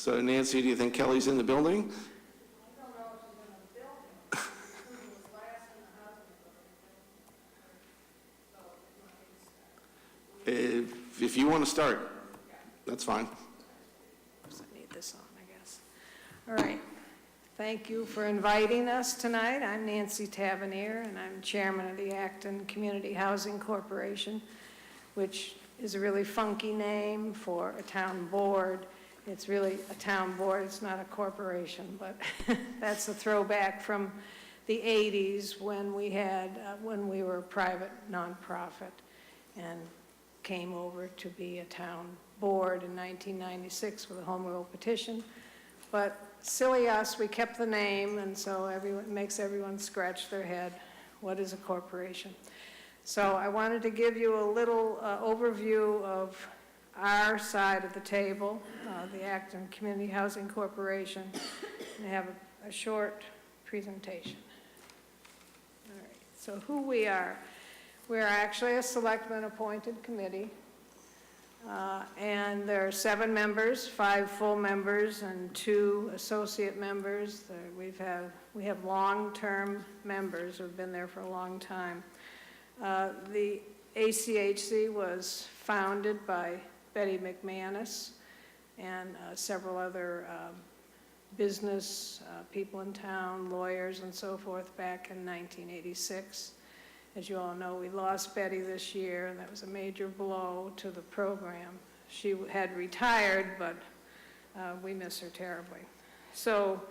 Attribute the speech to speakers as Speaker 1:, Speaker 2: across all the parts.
Speaker 1: So Nancy, do you think Kelly's in the building?
Speaker 2: I don't know if she's in the building. She was last in the housing authority. So
Speaker 1: If you want to start, that's fine.
Speaker 2: I need this on, I guess. All right. Thank you for inviting us tonight. I'm Nancy Tavernier, and I'm chairman of the Acton Community Housing Corporation, which is a really funky name for a town board. It's really a town board, it's not a corporation, but that's a throwback from the 80s when we had, when we were a private nonprofit and came over to be a town board in 1996 with a home rule petition. But silly us, we kept the name, and so it makes everyone scratch their head. What is a corporation? So I wanted to give you a little overview of our side of the table, the Acton Community Housing Corporation, and have a short presentation. All right, so who we are. We're actually a selectmen appointed committee, and there are 7 members, 5 full members and 2 associate members. We have long-term members who have been there for a long time. The ACHC was founded by Betty McManus and several other business people in town, lawyers and so forth, back in 1986. As you all know, we lost Betty this year, and that was a major blow to the program. She had retired, but we miss her terribly. So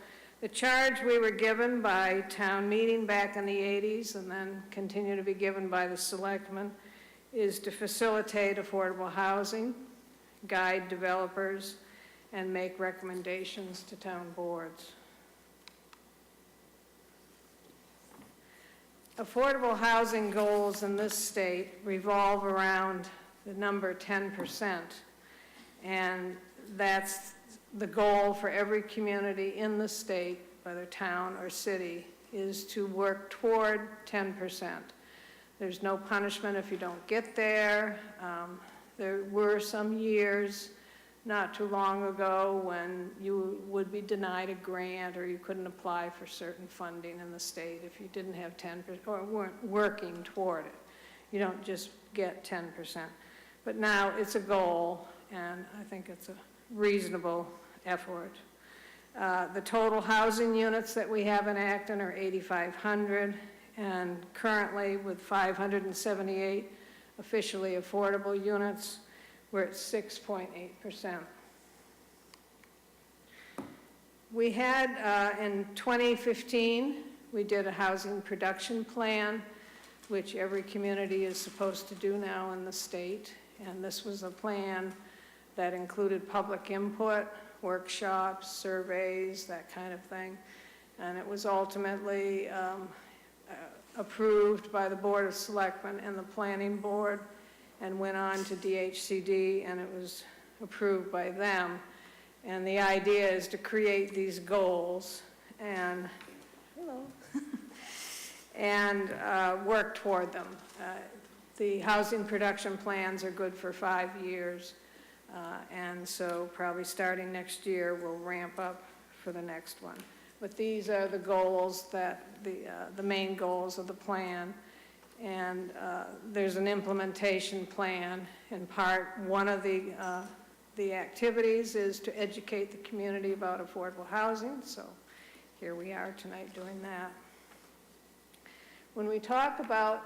Speaker 2: the charge we were given by town meeting back in the 80s and then continue to be given by the selectmen is to facilitate affordable housing, guide developers, and make recommendations to town boards. Affordable housing goals in this state revolve around the number 10%, and that's the goal for every community in the state, whether town or city, is to work toward 10%. There's no punishment if you don't get there. There were some years not too long ago when you would be denied a grant or you couldn't apply for certain funding in the state if you didn't have 10% or weren't working toward it. You don't just get 10%. But now it's a goal, and I think it's a reasonable effort. The total housing units that we have in Acton are 8,500, and currently with 578 officially affordable units, we're at 6.8%. We had, in 2015, we did a housing production plan, which every community is supposed to do now in the state. And this was a plan that included public input, workshops, surveys, that kind of thing. And it was ultimately approved by the Board of Selectmen and the Planning Board, and went on to DHCD, and it was approved by them. And the idea is to create these goals and, and work toward them. The housing production plans are good for 5 years, and so probably starting next year we'll ramp up for the next one. But these are the goals that the main goals of the plan. And there's an implementation plan. In part, one of the activities is to educate the community about affordable housing. So here we are tonight doing that. When we talk about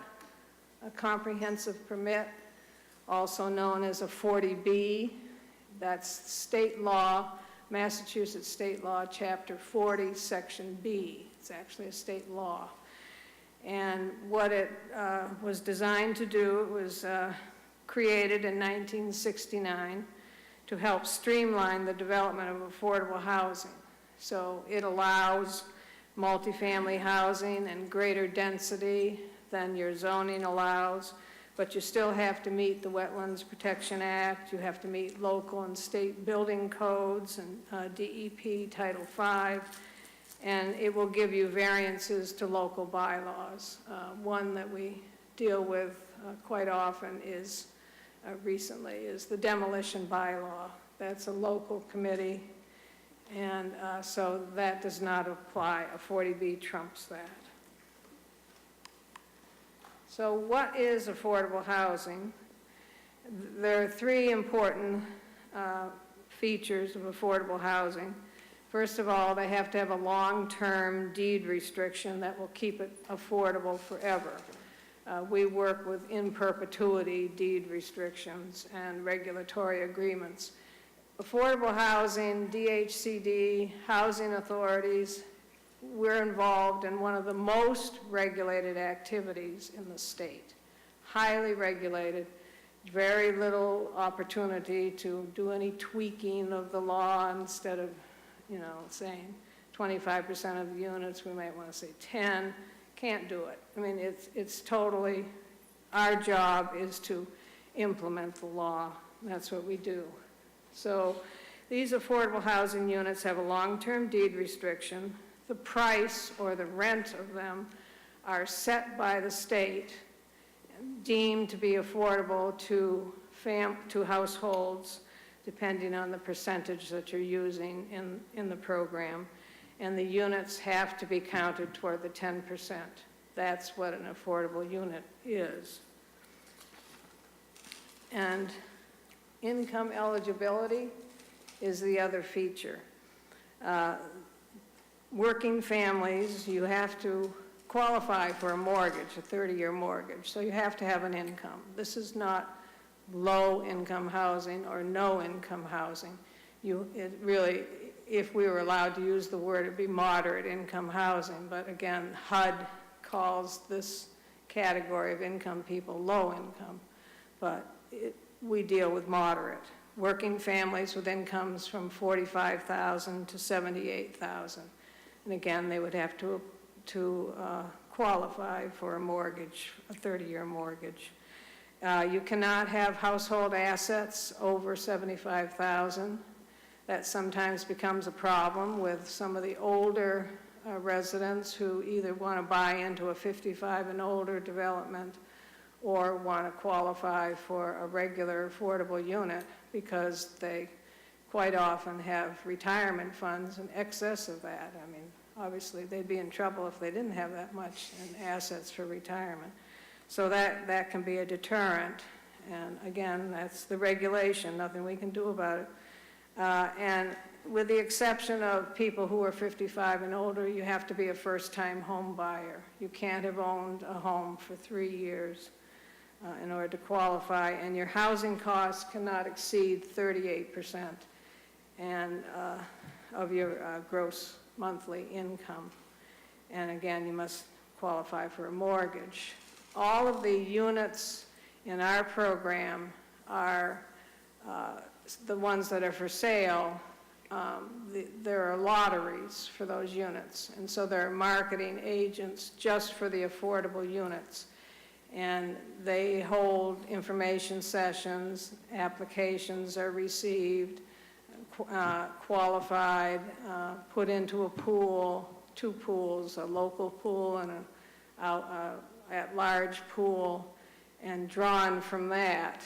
Speaker 2: a comprehensive permit, also known as a 40B, that's state law, Massachusetts state law, chapter 40, section B. It's actually a state law. And what it was designed to do, it was created in 1969 to help streamline the development of affordable housing. So it allows multifamily housing and greater density than your zoning allows, but you still have to meet the Wetlands Protection Act, you have to meet local and state building codes and DEP Title V, and it will give you variances to local bylaws. One that we deal with quite often is, recently, is the demolition bylaw. That's a local committee, And so that does not apply. A 40B trumps that. So what is affordable housing? There are three important features of affordable housing. First of all, they have to have a long-term deed restriction that will keep it affordable forever. We work with in perpetuity deed restrictions and regulatory agreements. Affordable housing, DHCD, housing authorities, we're involved in one of the most regulated activities in the state. Highly regulated, very little opportunity to do any tweaking of the law. Instead of, saying 25% of the units, we might want to say 10. Can't do it. I mean, it's totally, our job is to implement the law. That's what we do. So these affordable housing units have a long-term deed restriction. The price or the rent of them are set by the state, deemed to be affordable to households, depending on the percentage that you're using in the program. And the units have to be counted toward the 10%. That's what an affordable unit is. And income eligibility is the other feature. Working families, you have to qualify for a mortgage, a 30-year mortgage, so you have to have an income. This is not low-income housing or no-income housing. It really, if we were allowed to use the word, it'd be moderate income housing, but again, HUD calls this category of income people low income, but we deal with moderate. Working families with incomes from $45,000 to $78,000. And again, they would have to qualify for a mortgage, a 30-year mortgage. You cannot have household assets over $75,000. That sometimes becomes a problem with some of the older residents who either want to buy into a 55 and older development or want to qualify for a regular affordable unit because they quite often have retirement funds in excess of that. I mean, obviously they'd be in trouble if they didn't have that much in assets for retirement. So that can be a deterrent. And again, that's the regulation, nothing we can do about it. And with the exception of people who are 55 and older, you have to be a first-time home buyer. You can't have owned a home for 3 years in order to qualify, and your housing costs cannot exceed 38% of your gross monthly income. And again, you must qualify for a mortgage. All of the units in our program are the ones that are for sale. There are lotteries for those units, and so there are marketing agents just for the affordable units. And they hold information sessions, applications are received, qualified, put into a pool, 2 pools, a local pool and an at-large pool, and drawn from that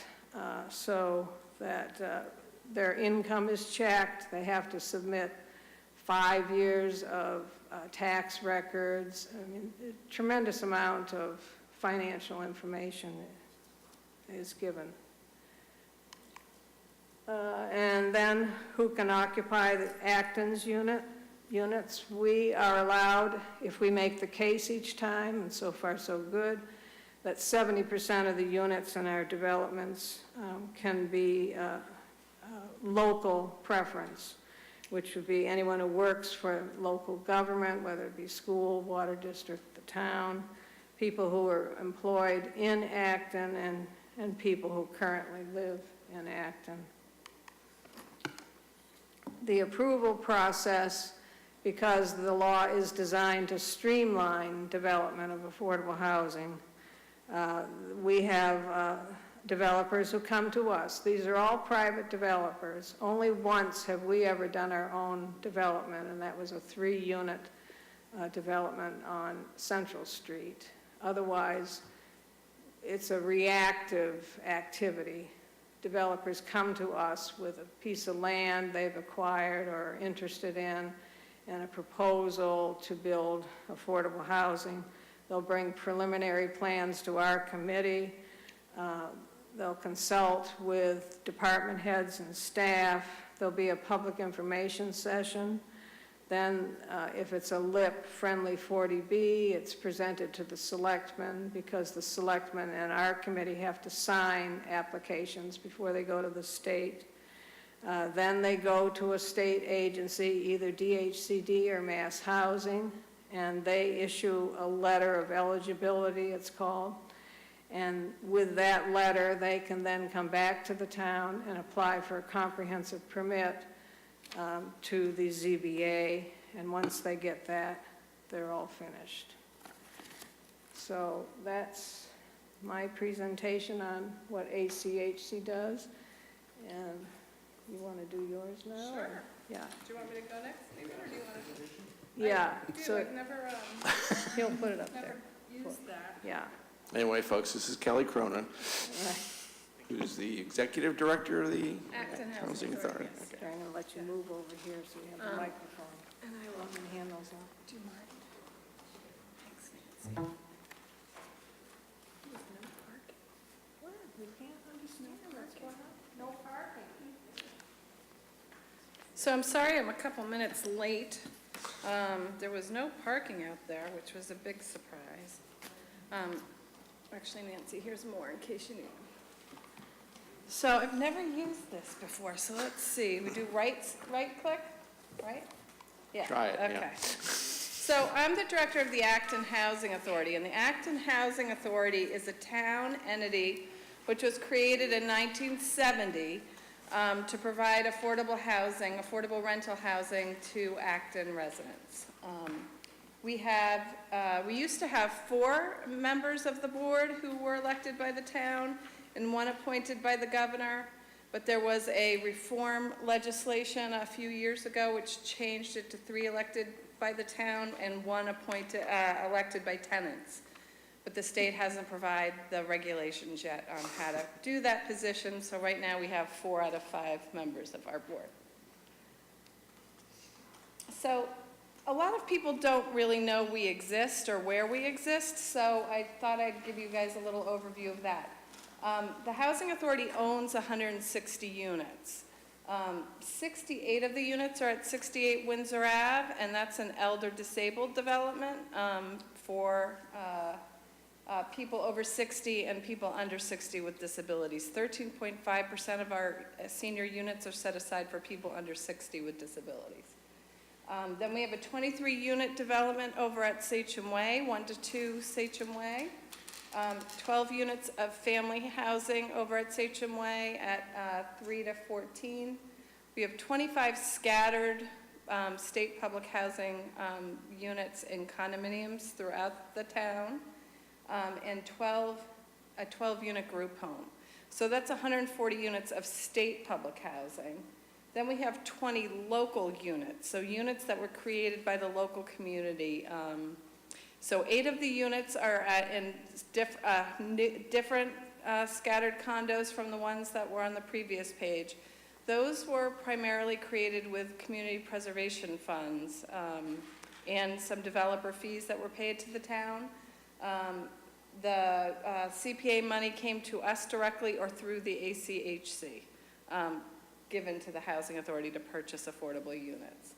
Speaker 2: so that their income is checked. They have to submit 5 years of tax records. I mean, a tremendous amount of financial information is given. And then who can occupy the Acton's units? We are allowed, if we make the case each time, and so far so good, that 70% of the units in our developments can be local preference, which would be anyone who works for local government, whether it be school, water district, the town, people who are employed in Acton, and people who currently live in Acton. The approval process, because the law is designed to streamline development of affordable housing, we have developers who come to us. These are all private developers. Only once have we ever done our own development, and that was a 3-unit development on Central Street. Otherwise, it's a reactive activity developers come to us with a piece of land they've acquired or are interested in and a proposal to build affordable housing. They'll bring preliminary plans to our committee. They'll consult with department heads and staff. There'll be a public information session. Then, if it's a LIP-friendly 40B, it's presented to the selectmen, because the selectmen and our committee have to sign applications before they go to the state. Then they go to a state agency, either DHCD or Mass Housing, and they issue a letter of eligibility, it's called. And with that letter, they can then come back to the town and apply for a comprehensive permit to the ZBA, and once they get that, they're all finished. So that's my presentation on what ACHC does. And you want to do yours now?
Speaker 3: Sure.
Speaker 2: Or? Yeah.
Speaker 3: Do you want me to go next, maybe, or do you want to?
Speaker 2: Yeah.
Speaker 3: I do,
Speaker 2: So
Speaker 3: I've never,
Speaker 2: he'll put it up
Speaker 3: never
Speaker 2: there.
Speaker 3: used that.
Speaker 2: Yeah.
Speaker 1: Anyway, folks, this is Kelly Cronin, who's the executive director of the
Speaker 3: Acton
Speaker 1: Housing Authority.
Speaker 3: yes.
Speaker 2: Okay, I'm going to let you move over here so you have the microphone.
Speaker 3: And I will,
Speaker 2: I'm going to hand those out.
Speaker 3: do you mind? Thanks, Nancy.
Speaker 2: What? You can't understand what's going on? No parking.
Speaker 3: So I'm sorry I'm a couple minutes late. There was no parking out there, which was a big surprise. Actually, Nancy, here's more in case you need them. So I've never used this before, so let's see. We do right click, right? Yeah.
Speaker 1: Try it, yeah.
Speaker 3: Okay. So I'm the director of the Acton Housing Authority, and the Acton Housing Authority is a town entity which was created in 1970 to provide affordable housing, affordable rental housing to Acton residents. We used to have 4 members of the board who were elected by the town and 1 appointed by the governor, but there was a reform legislation a few years ago which changed it to 3 elected by the town and 1 elected by tenants. But the state hasn't provided the regulations yet on how to do that position, so right now we have 4 out of 5 members of our board. So a lot of people don't really know we exist or where we exist, so I thought I'd give you guys a little overview of that. The Housing Authority owns 160 units. 68 of the units are at 68 Windsor Ave, and that's an elder disabled development for people over 60 and people under 60 with disabilities. 13.5% of our senior units are set aside for people under 60 with disabilities. Then we have a 23-unit development over at Sachem Way, 1 to 2 Sachem Way. 12 units of family housing over at Sachem Way at 3 to 14. We have 25 scattered state public housing units in condominiums throughout the town, and a 12-unit group home. So that's 140 units of state public housing. Then we have 20 local units, so units that were created by the local community. So 8 of the units are in different scattered condos from the ones that were on the previous page. Those were primarily created with community preservation funds and some developer fees that were paid to the town. The CPA money came to us directly or through the ACHC, given to the Housing Authority to purchase affordable units.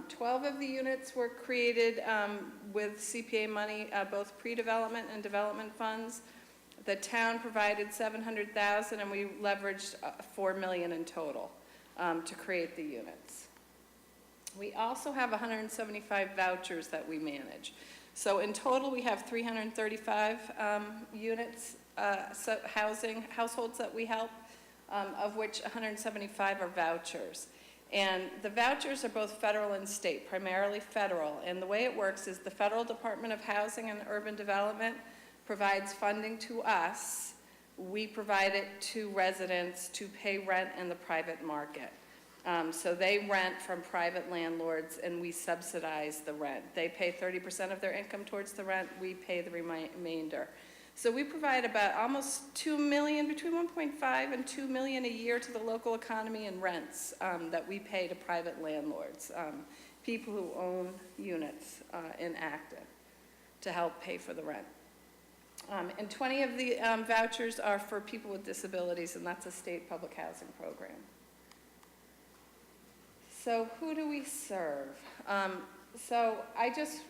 Speaker 3: 12 of the units were created with CPA money, both pre-development and development funds. The town provided $700,000 and we leveraged $4 million in total to create the units. We also have 175 vouchers that we manage. So in total we have 335 units, households that we help, of which 175 are vouchers. And the vouchers are both federal and state, primarily federal. And the way it works is the Federal Department of Housing and Urban Development provides funding to us. We provide it to residents to pay rent in the private market. So they rent from private landlords and we subsidize the rent. They pay 30% of their income towards the rent, we pay the remainder. So we provide about almost 2 million, between 1.5 and 2 million a year to the local economy in rents that we pay to private landlords, people who own units in Acton, to help pay for the rent. And 20 of the vouchers are for people with disabilities, and that's a state public housing program. So who do we serve? So I just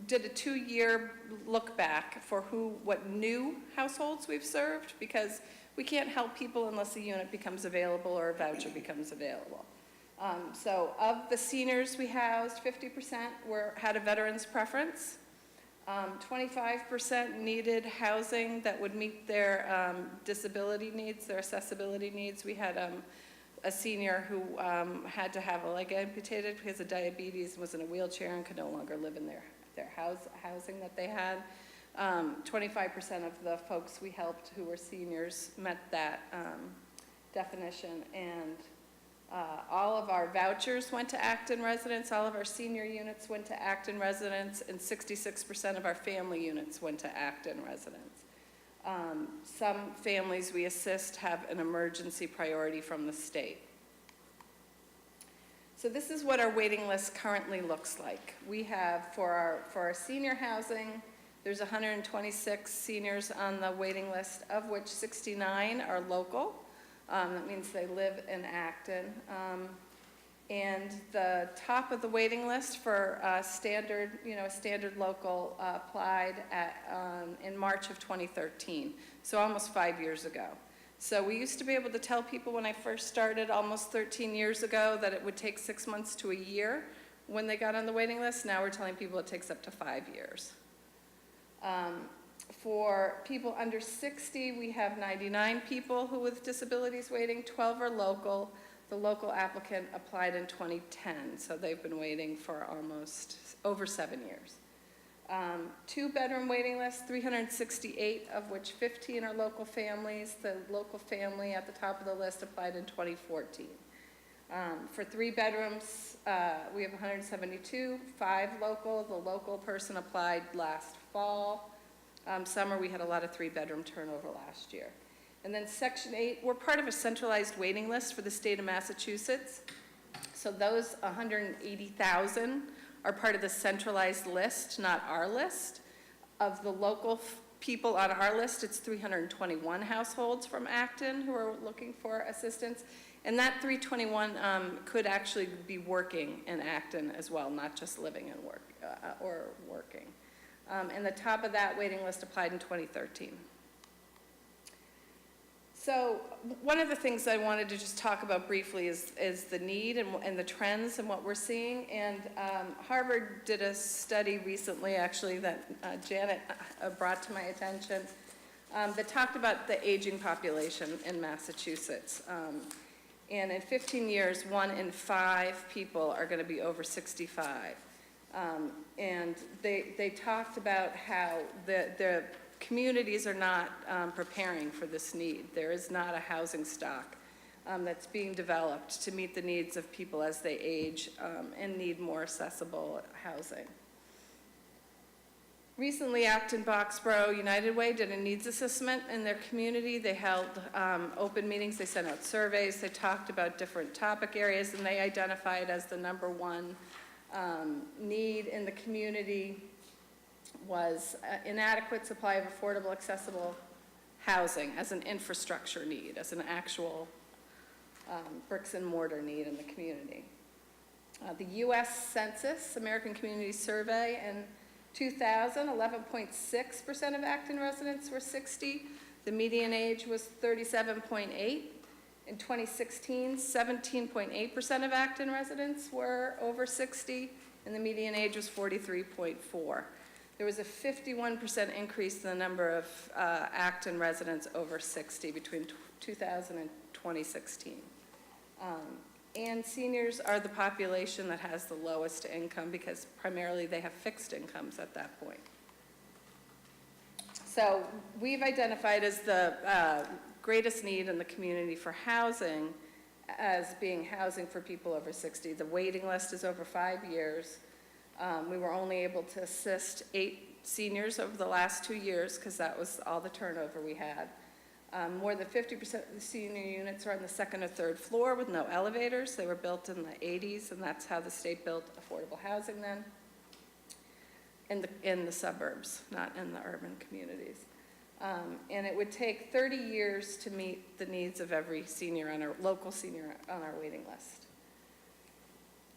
Speaker 3: did a 2-year look back for what new households we've served, because we can't help people unless a unit becomes available or a voucher becomes available. So of the seniors we housed, 50% had a veteran's preference. 25% needed housing that would meet their disability needs, their accessibility needs. We had a senior who had to have a leg amputated because of diabetes and was in a wheelchair and could no longer live in their housing that they had. 25% of the folks we helped who were seniors met that definition, and all of our vouchers went to Acton residents, all of our senior units went to Acton residents, and 66% of our family units went to Acton residents. Some families we assist have an emergency priority from the state. So this is what our waiting list currently looks like. We have, for our senior housing, there's 126 seniors on the waiting list, of which 69 are local. That means they live in Acton. And the top of the waiting list for a standard local applied in March of 2013, so almost 5 years ago. So we used to be able to tell people when I first started almost 13 years ago that it would take 6 months to a year when they got on the waiting list. Now we're telling people it takes up to 5 years. For people under 60, we have 99 people who with disabilities waiting, 12 are local. The local applicant applied in 2010, so they've been waiting for almost over 7 years. 2-bedroom waiting list, 368, of which 15 are local families. The local family at the top of the list applied in 2014. For 3 bedrooms, we have 172, 5 local. The local person applied last fall. Summer, we had a lot of 3-bedroom turnover last year. And then Section 8, we're part of a centralized waiting list for the state of Massachusetts. So those 180,000 are part of the centralized list, not our list. Of the local people on our list, it's 321 households from Acton who are looking for assistance. And that 321 could actually be working in Acton as well, not just living and working. And the top of that waiting list applied in 2013. So one of the things I wanted to just talk about briefly is the need and the trends and what we're seeing. And Harvard did a study recently, actually, that Janet brought to my attention that talked about the aging population in Massachusetts. And in 15 years, 1 in 5 people are going to be over 65. And they talked about how the communities are not preparing for this need. There is not a housing stock that's being developed to meet the needs of people as they age and need more accessible housing. Recently, Acton, Boxborough, United Way did a needs assessment in their community. They held open meetings, they sent out surveys, they talked about different topic areas, and they identified as the #1 need in the community was inadequate supply of affordable, accessible housing as an infrastructure need, as an actual bricks and mortar need in the community. The U.S. Census, American Community Survey, in 2000, 11.6% of Acton residents were 60. The median age was 37.8. In 2016, 17.8% of Acton residents were over 60, and the median age was 43.4. There was a 51% increase in the number of Acton residents over 60 between 2000 and 2016. And seniors are the population that has the lowest income because primarily they have fixed incomes at that point. So we've identified as the greatest need in the community for housing as being housing for people over 60. The waiting list is over 5 years. We were only able to assist 8 seniors over the last 2 years, because that was all the turnover we had. More than 50% of the senior units are on the second or third floor with no elevators. They were built in the 80s, and that's how the state built affordable housing then, in the suburbs, not in the urban communities. And it would take 30 years to meet the needs of every senior on our local senior on our waiting list.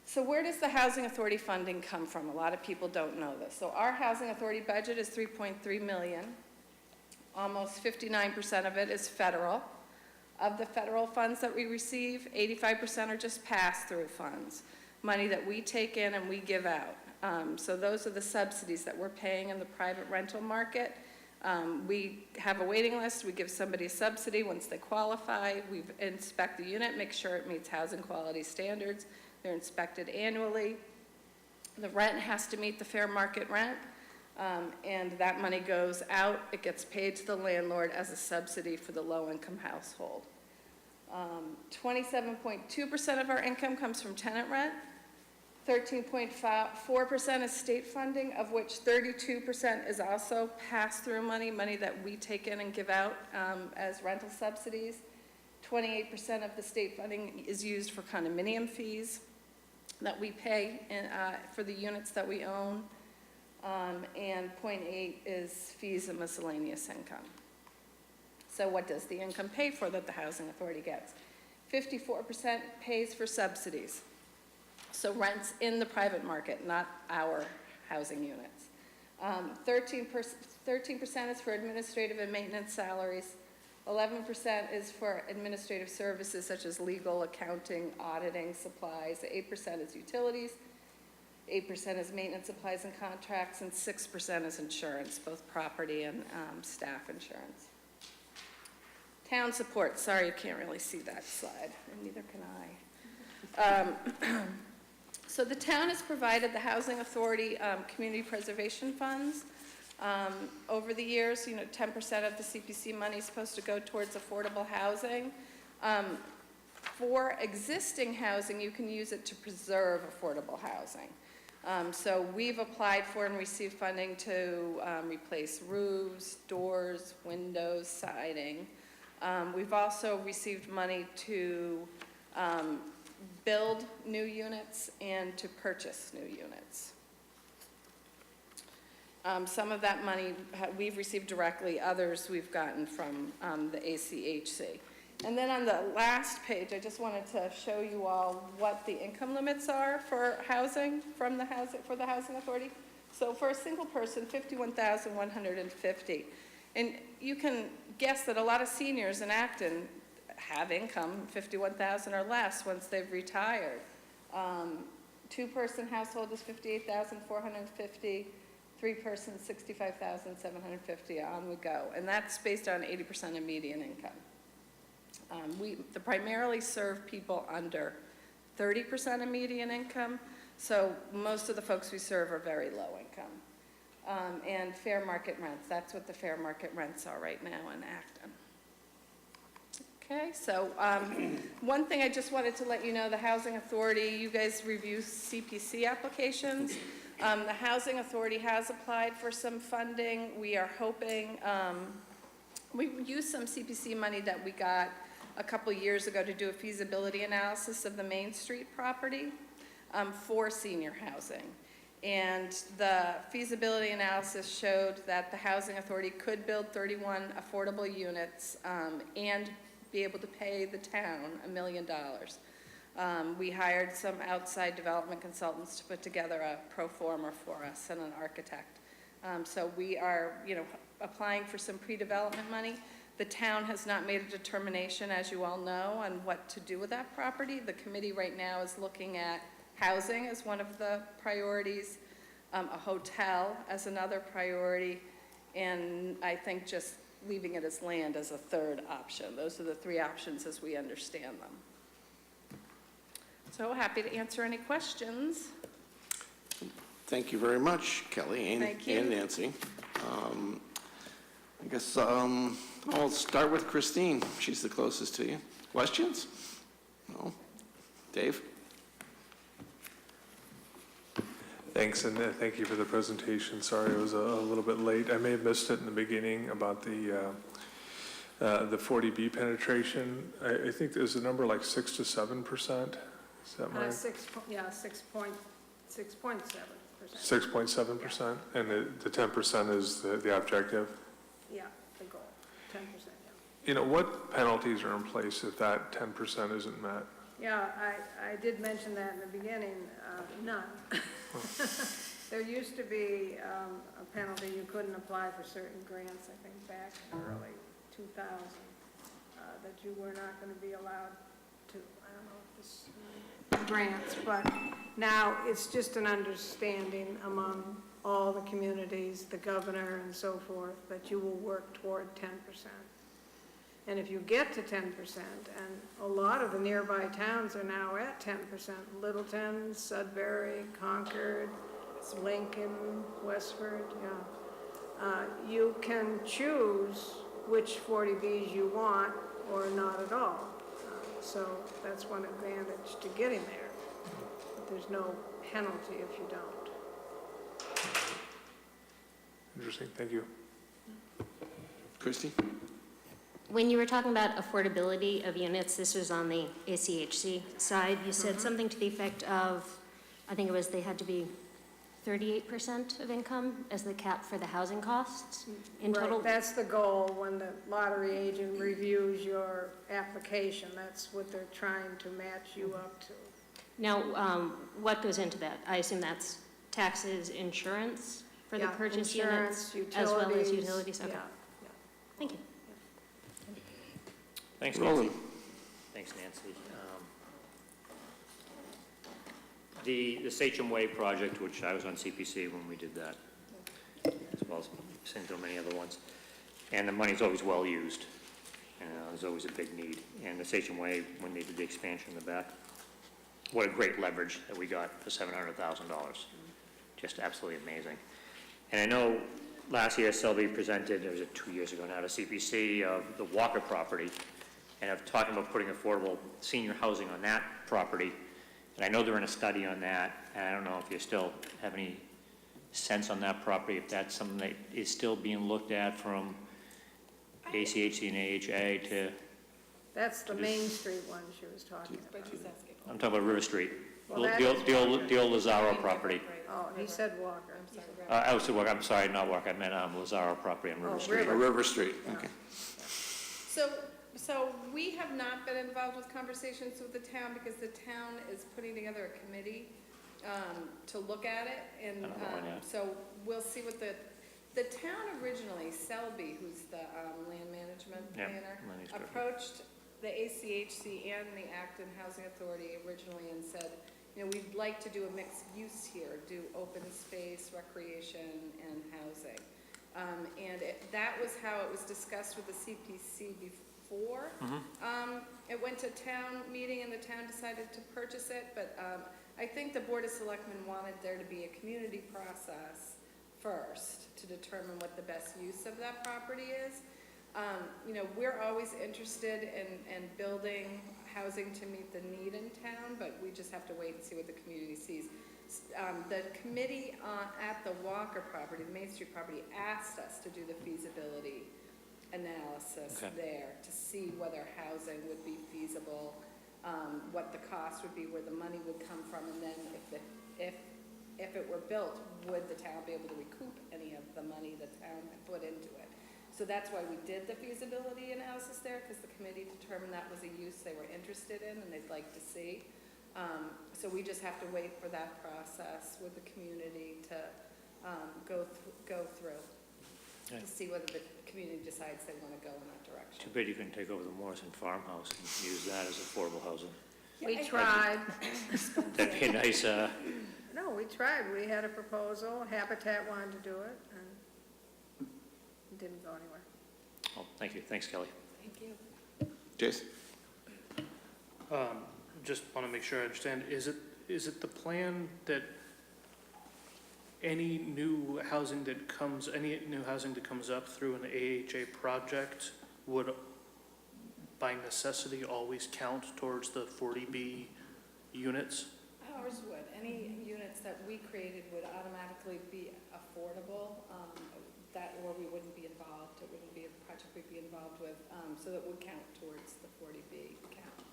Speaker 3: So where does the Housing Authority funding come from? A lot of people don't know this. So our Housing Authority budget is $3.3 million. Almost 59% of it is federal. Of the federal funds that we receive, 85% are just pass-through funds, money that we take in and we give out. So those are the subsidies that we're paying in the private rental market. We have a waiting list. We give somebody a subsidy once they qualify. We inspect the unit, make sure it meets housing quality standards. They're inspected annually. The rent has to meet the fair market rent, and that money goes out. It gets paid to the landlord as a subsidy for the low-income household. 27.2% of our income comes from tenant rent. 13.4% is state funding, of which 32% is also pass-through money, money that we take in and give out as rental subsidies. 28% of the state funding is used for condominium fees that we pay for the units that we own, and 0.8 is fees and miscellaneous income. So what does the income pay for that the Housing Authority gets? 54% pays for subsidies. So rents in the private market, not our housing units. 13% is for administrative and maintenance salaries. 11% is for administrative services such as legal, accounting, auditing, supplies. 8% is utilities. 8% is maintenance, supplies, and contracts, and 6% is insurance, both property and staff insurance. Town support. Sorry, you can't really see that slide, and neither can I. So the town has provided the Housing Authority community preservation funds. Over the years, 10% of the CPC money is supposed to go towards affordable housing. For existing housing, you can use it to preserve affordable housing. So we've applied for and received funding to replace roofs, doors, windows, siding. We've also received money to build new units and to purchase new units. Some of that money we've received directly, others we've gotten from the ACHC. And then on the last page, I just wanted to show you all what the income limits are for housing for the Housing Authority. So for a single person, $51,150. And you can guess that a lot of seniors in Acton have income $51,000 or less once they've retired. Two-person household is $58,450. Three-person, $65,750. On we go, and that's based on 80% of median income. We primarily serve people under 30% of median income, so most of the folks we serve are very low income. And fair market rents. That's what the fair market rents are right now in Acton. Okay, so one thing I just wanted to let you know, the Housing Authority, you guys review CPC applications. The Housing Authority has applied for some funding. We are hoping, we used some CPC money that we got a couple years ago to do a feasibility analysis of the Main Street property for senior housing. And the feasibility analysis showed that the Housing Authority could build 31 affordable units and be able to pay the town $1 million. We hired some outside development consultants to put together a pro forma for us and an architect. So we are, applying for some pre-development money. The town has not made a determination, as you all know, on what to do with that property. The committee right now is looking at housing as one of the priorities, a hotel as another priority, and I think just leaving it as land as a third option. Those are the three options as we understand them. So happy to answer any questions.
Speaker 1: Thank you very much, Kelly and Nancy. I guess I'll start with Christine. She's the closest to you. Questions? No? Dave?
Speaker 4: Thanks, and thank you for the presentation. Sorry I was a little bit late. I may have missed it in the beginning about the 40B penetration. I think there's a number like 6 to 7%. Is that right?
Speaker 2: 6.7%.
Speaker 4: 6.7%, and the 10% is the objective.
Speaker 2: Yeah, the goal, 10%, yeah.
Speaker 4: You know, what penalties are in place if that 10% isn't met?
Speaker 2: Yeah, I did mention that in the beginning, none. There used to be a penalty, you couldn't apply for certain grants, I think back in the early 2000, that you were not going to be allowed to, I don't know if this, grants, but now it's just an understanding among all the communities, the governor and so forth, that you will work toward 10%. And if you get to 10%, and a lot of the nearby towns are now at 10%, Littleton, Sudbury, Concord, Lincoln, Westford, yeah. You can choose which 40Bs you want or not at all. So that's one advantage to getting there. But there's no penalty if you don't.
Speaker 4: Interesting, thank you.
Speaker 1: Christie?
Speaker 5: When you were talking about affordability of units, this was on the ACHC side, you said something to the effect of, I think it was they had to be 38% of income as the cap for the housing costs in total?
Speaker 2: Right, that's the goal when the lottery agent reviews your application. That's what they're trying to match you up to.
Speaker 5: Now, what goes into that? I assume that's taxes, insurance for the
Speaker 2: Yeah,
Speaker 5: purchase
Speaker 2: insurance,
Speaker 5: units, as well as
Speaker 2: utilities,
Speaker 5: utilities? Okay,
Speaker 2: yeah.
Speaker 5: thank you.
Speaker 6: Thanks,
Speaker 1: Roland.
Speaker 6: Nancy. Thanks, Nancy. The Sachem Way project, which I was on CPC when we did that, as well as so many other ones, and the money's always well used. There's always a big need. And the Sachem Way, when they did the expansion in the back, what a great leverage that we got for $700,000. Just absolutely amazing. And I know last year Selby presented, or was it 2 years ago now, to CPC of the Walker property, and of talking about putting affordable senior housing on that property. And I know they're in a study on that, and I don't know if you still have any sense on that property, if that's something that is still being looked at from ACHC and AHA to,
Speaker 2: That's the Main Street one she was talking about.
Speaker 6: I'm talking about River Street,
Speaker 2: Well, that
Speaker 6: the old Lazaro property.
Speaker 2: Oh, he said Walker.
Speaker 6: I was saying, I'm sorry, not Walker, I meant Lazaro property on River
Speaker 2: Oh,
Speaker 6: Street.
Speaker 2: River.
Speaker 1: River Street, okay.
Speaker 3: So we have not been involved with conversations with the town because the town is putting together a committee to look at it. And
Speaker 6: I don't know, yeah.
Speaker 3: so we'll see what the town originally, Selby, who's the land management
Speaker 6: Yeah,
Speaker 3: planner,
Speaker 6: land use director.
Speaker 3: approached the ACHC and the Acton Housing Authority originally and said, you know, we'd like to do a mixed use here, do open space, recreation, and housing. And that was how it was discussed with the CPC before. It went to town meeting and the town decided to purchase it, but I think the Board of Selectmen wanted there to be a community process first to determine what the best use of that property is. You know, we're always interested in building housing to meet the need in town, but we just have to wait and see what the community sees. The committee at the Walker property, the Main Street property, asked us to do the feasibility analysis there to see whether housing would be feasible, what the cost would be, where the money would come from, and then if it were built, would the town be able to recoup any of the money the town had put into it? So that's why we did the feasibility analysis there, because the committee determined that was a use they were interested in and they'd like to see. So we just have to wait for that process with the community to go through to see whether the community decides they want to go in that direction.
Speaker 6: Too bad you couldn't take over the Morrison farmhouse and use that as affordable housing.
Speaker 2: We tried.
Speaker 6: That'd be a nice,
Speaker 2: No, we tried. We had a proposal. Habitat wanted to do it, and it didn't go anywhere.
Speaker 6: oh, thank you. Thanks, Kelly.
Speaker 3: Thank you.
Speaker 1: Jason?
Speaker 7: Just want to make sure I understand, is it the plan that any new housing that comes up through an AHA project would by necessity always count towards the 40B units?
Speaker 3: Ours would. Any units that we created would automatically be affordable, that, or we wouldn't be involved, it wouldn't be a project we'd be involved with, so that would count towards the 40B count,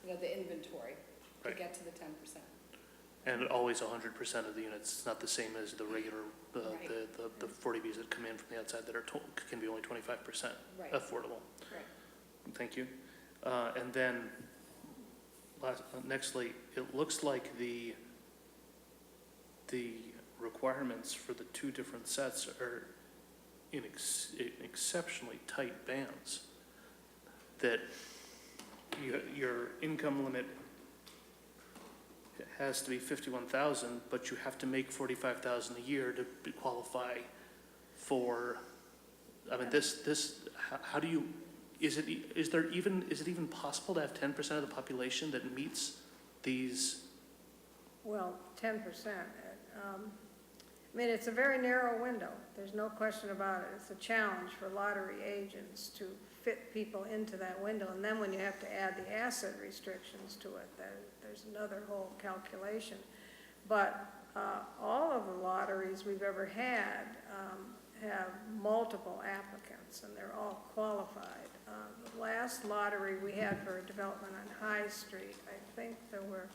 Speaker 3: you know, the inventory, to
Speaker 7: Right.
Speaker 3: get to the 10%.
Speaker 7: And always 100% of the units, it's not the same as the regular,
Speaker 3: Right.
Speaker 7: the 40Bs that come in from the outside that are, can be only 25%
Speaker 3: Right.
Speaker 7: affordable.
Speaker 3: Right.
Speaker 7: Thank you. And then, nextly, it looks like the requirements for the two different sets are in exceptionally tight bands. That your income limit has to be 51,000, but you have to make 45,000 a year to qualify for, I mean, how do you, is it even possible to have 10% of the population that meets these?
Speaker 2: Well, 10%. I mean, it's a very narrow window. There's no question about it. It's a challenge for lottery agents to fit people into that window. And then when you have to add the asset restrictions to it, there's another whole calculation. But all of the lotteries we've ever had have multiple applicants, and they're all qualified. The last lottery we had for a development on High Street, I think there were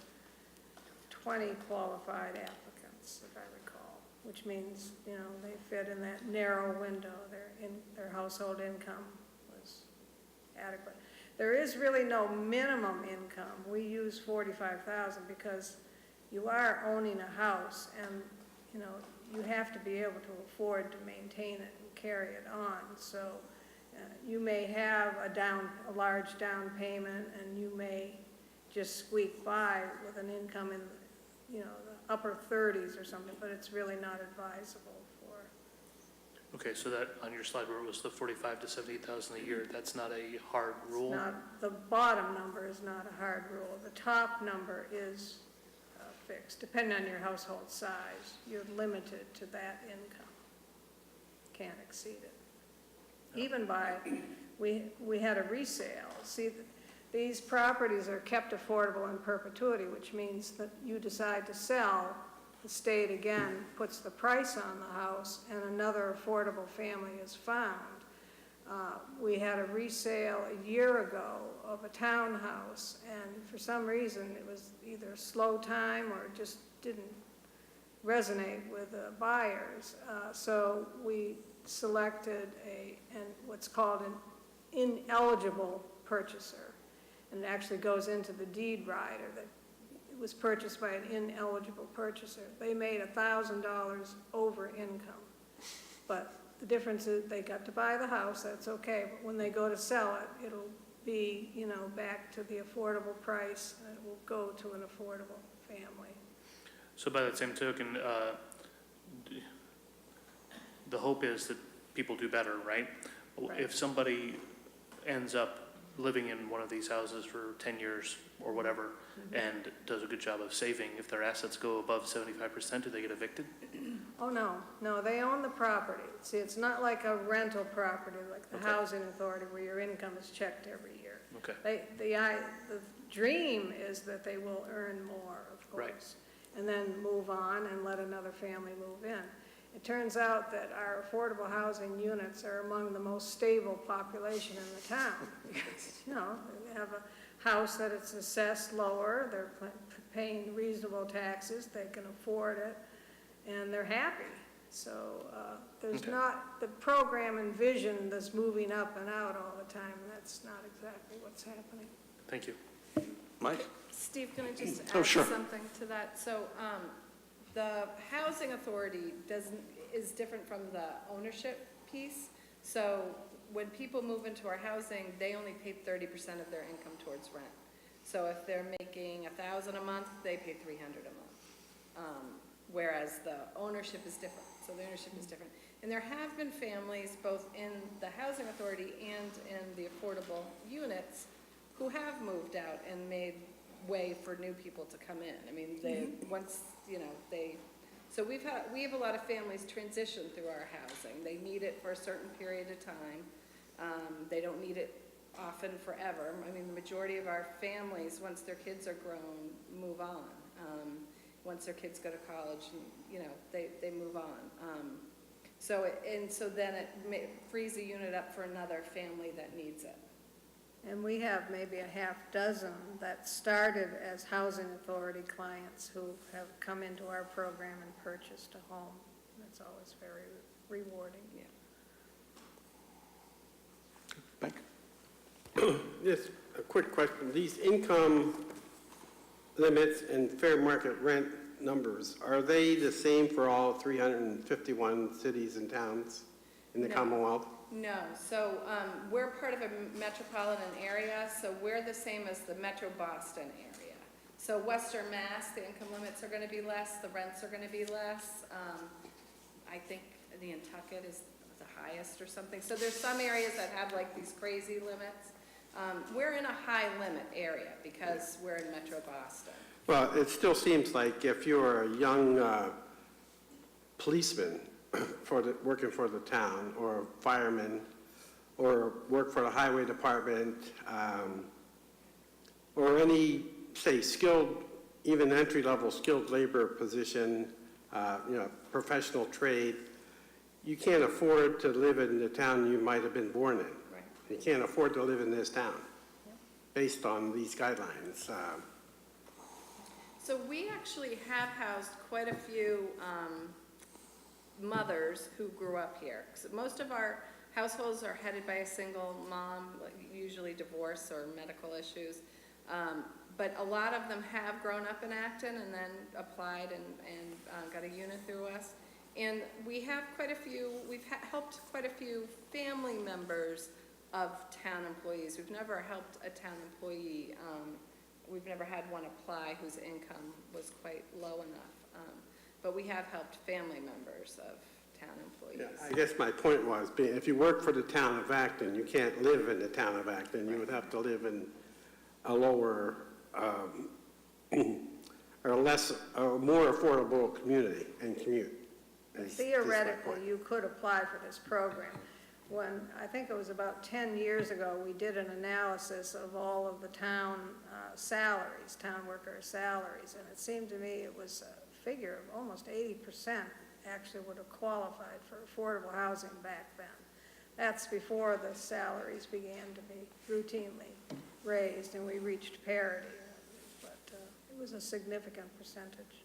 Speaker 2: 20 qualified applicants, if I recall, which means, you know, they fit in that narrow window. Their household income was adequate. There is really no minimum income. We use 45,000 because you are owning a house, and, you know, you have to be able to afford to maintain it and carry it on. So you may have a large down payment, and you may just squeak by with an income in, you know, the upper 30s or something, but it's really not advisable for.
Speaker 7: Okay, so that, on your slide where it was the 45 to 78,000 a year, that's not a hard rule?
Speaker 2: The bottom number is not a hard rule. The top number is fixed. Depending on your household size, you're limited to that income. Can't exceed it. Even by, we had a resale. See, these properties are kept affordable in perpetuity, which means that you decide to sell, the state again puts the price on the house, and another affordable family is found. We had a resale a year ago of a townhouse, and for some reason it was either a slow time or it just didn't resonate with the buyers. So we selected what's called an ineligible purchaser, and it actually goes into the deed rider that it was purchased by an ineligible purchaser. They made $1,000 over income, but the difference is they got to buy the house, that's okay, but when they go to sell it, it'll be, you know, back to the affordable price, and it will go to an affordable family.
Speaker 7: So by that same token, the hope is that people do better, right?
Speaker 2: Right.
Speaker 7: If somebody ends up living in one of these houses for 10 years or whatever, and does a good job of saving, if their assets go above 75%, do they get evicted?
Speaker 2: Oh, no, they own the property. See, it's not like a rental property, like the
Speaker 7: Okay.
Speaker 2: housing authority where your income is checked every year.
Speaker 7: Okay.
Speaker 2: The dream is that they will earn more, of course.
Speaker 7: Right.
Speaker 2: And then move on and let another family move in. It turns out that our affordable housing units are among the most stable population in the town. Because, you know, they have a house that it's assessed lower, they're paying reasonable taxes, they can afford it, and they're happy. So there's
Speaker 7: Okay.
Speaker 2: not, the program envisioned this moving up and out all the time, and that's not exactly what's happening.
Speaker 7: Thank you.
Speaker 1: Mike?
Speaker 3: Steve, can I just
Speaker 1: Oh,
Speaker 3: add
Speaker 1: sure.
Speaker 3: something to that? So the housing authority is different from the ownership piece. So when people move into our housing, they only pay 30% of their income towards rent. So if they're making $1,000 a month, they pay $300 a month. Whereas the ownership is different. So the ownership is different. And there have been families, both in the housing authority and in the affordable units, who have moved out and made way for new people to come in. I mean, so we have a lot of families transition through our housing. They need it for a certain period of time. They don't need it often forever. I mean, the majority of our families, once their kids are grown, move on. once their kids go to college, and, you know, they move on. So then it frees a unit up for another family that needs it.
Speaker 2: And we have maybe a half dozen that started as housing authority clients who have come into our program and purchased a home. That's always very rewarding.
Speaker 3: Yeah.
Speaker 1: Beck?
Speaker 8: Yes, a quick question. These income limits and fair market rent numbers, are they the same for all 351 cities and towns in the
Speaker 3: No.
Speaker 8: Commonwealth?
Speaker 3: No, so we're part of a metropolitan area, so we're the same as the Metro Boston area. So Western Mass, the income limits are gonna be less, the rents are gonna be less. I think the Nantucket is the highest or something. So there's some areas that have like these crazy limits. We're in a high limit area because we're in Metro Boston.
Speaker 8: Well, it still seems like if you're a young policeman working for the town, or a fireman, or work for the highway department, or any, say, skilled, even entry-level skilled labor position, professional trade, you can't afford to live in the town you might have been born in.
Speaker 3: Right.
Speaker 8: You can't afford to live in this town, based on these guidelines.
Speaker 3: So we actually have housed quite a few mothers who grew up here. 'Cause most of our households are headed by a single mom, like usually divorce or medical issues. But a lot of them have grown up in Acton and then applied and got a unit through us. And we have quite a few, we've helped quite a few family members of town employees. We've never helped a town employee. We've never had one apply whose income was quite low enough. But we have helped family members of town employees.
Speaker 8: Yeah, I guess my point was, if you work for the town of Acton, you can't live in the town of Acton. You would have to live in a lower, or a more affordable community and commute. Is my
Speaker 2: Theoretically,
Speaker 8: point.
Speaker 2: you could apply for this program. When, I think it was about 10 years ago, we did an analysis of all of the town salaries, town worker salaries, and it seemed to me it was a figure of almost 80% actually would have qualified for affordable housing back then. That's before the salaries began to be routinely raised and we reached parity, but it was a significant percentage.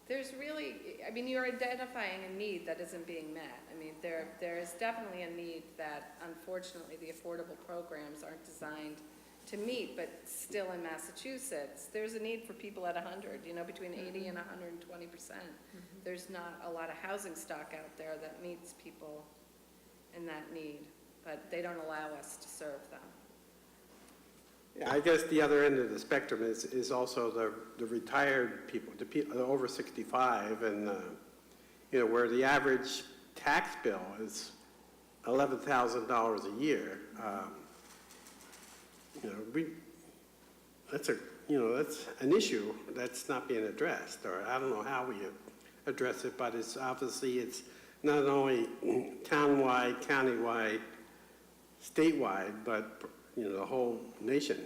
Speaker 3: There's really, I mean, you're identifying a need that isn't being met. I mean, there is definitely a need that unfortunately the affordable programs aren't designed to meet, but still in Massachusetts, there's a need for people at 100, between 80 and 120%. There's not a lot of housing stock out there that meets people in that need, but they don't allow us to serve them.
Speaker 8: Yeah, I guess the other end of the spectrum is also the retired people, the people over 65, and where the average tax bill is $11,000 a year. That's an issue that's not being addressed, or I don't know how we address it, but it's not only townwide, countywide, statewide, but the whole nation.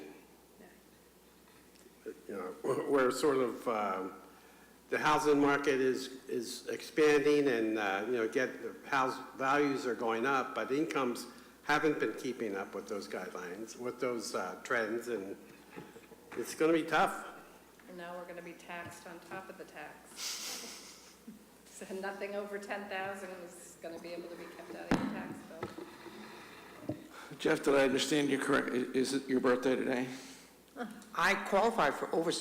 Speaker 8: Where sort of the housing market is expanding, and house values are going up, but incomes haven't been keeping up with those guidelines, with those trends, and it's going to be tough.
Speaker 3: And now we're going to be taxed on top of the tax. So nothing over 10,000 is going to be able to be kept out of your tax bill.
Speaker 1: Jeff, did I understand you correct? Is it your birthday today?
Speaker 9: I qualify for over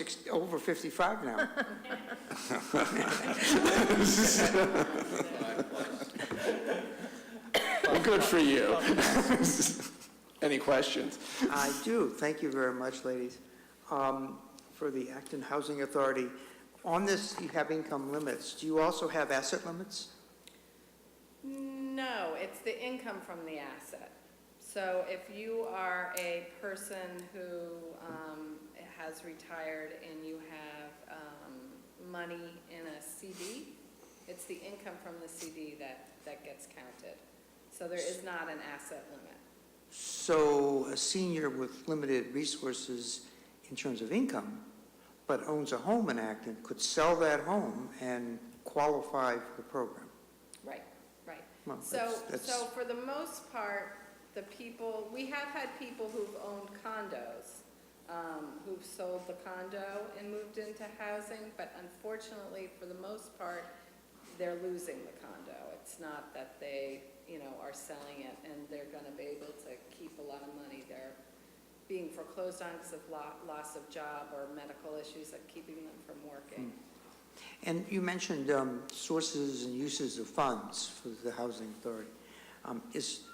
Speaker 9: 55 now.
Speaker 1: Good for you. Any questions?
Speaker 9: I do. Thank you very much, ladies. For the Acton Housing Authority, on this, you have income limits. Do you also have asset limits?
Speaker 3: No, it's the income from the asset. So if you are a person who has retired and you have money in a CD, it's the income from the CD that gets counted. So there is not an asset limit.
Speaker 9: So a senior with limited resources in terms of income, but owns a home in Acton could sell that home and qualify for the program.
Speaker 3: Right, right.
Speaker 9: Well,
Speaker 3: So,
Speaker 9: that's-
Speaker 3: so for the most part, the people, we have had people who've owned condos, who've sold the condo and moved into housing, but unfortunately, for the most part, they're losing the condo. It's not that they, are selling it and they're gonna be able to keep a lot of money. They're being foreclosed on because of loss of job or medical issues that are keeping them from working.
Speaker 9: And you mentioned sources and uses of funds for the Housing Authority.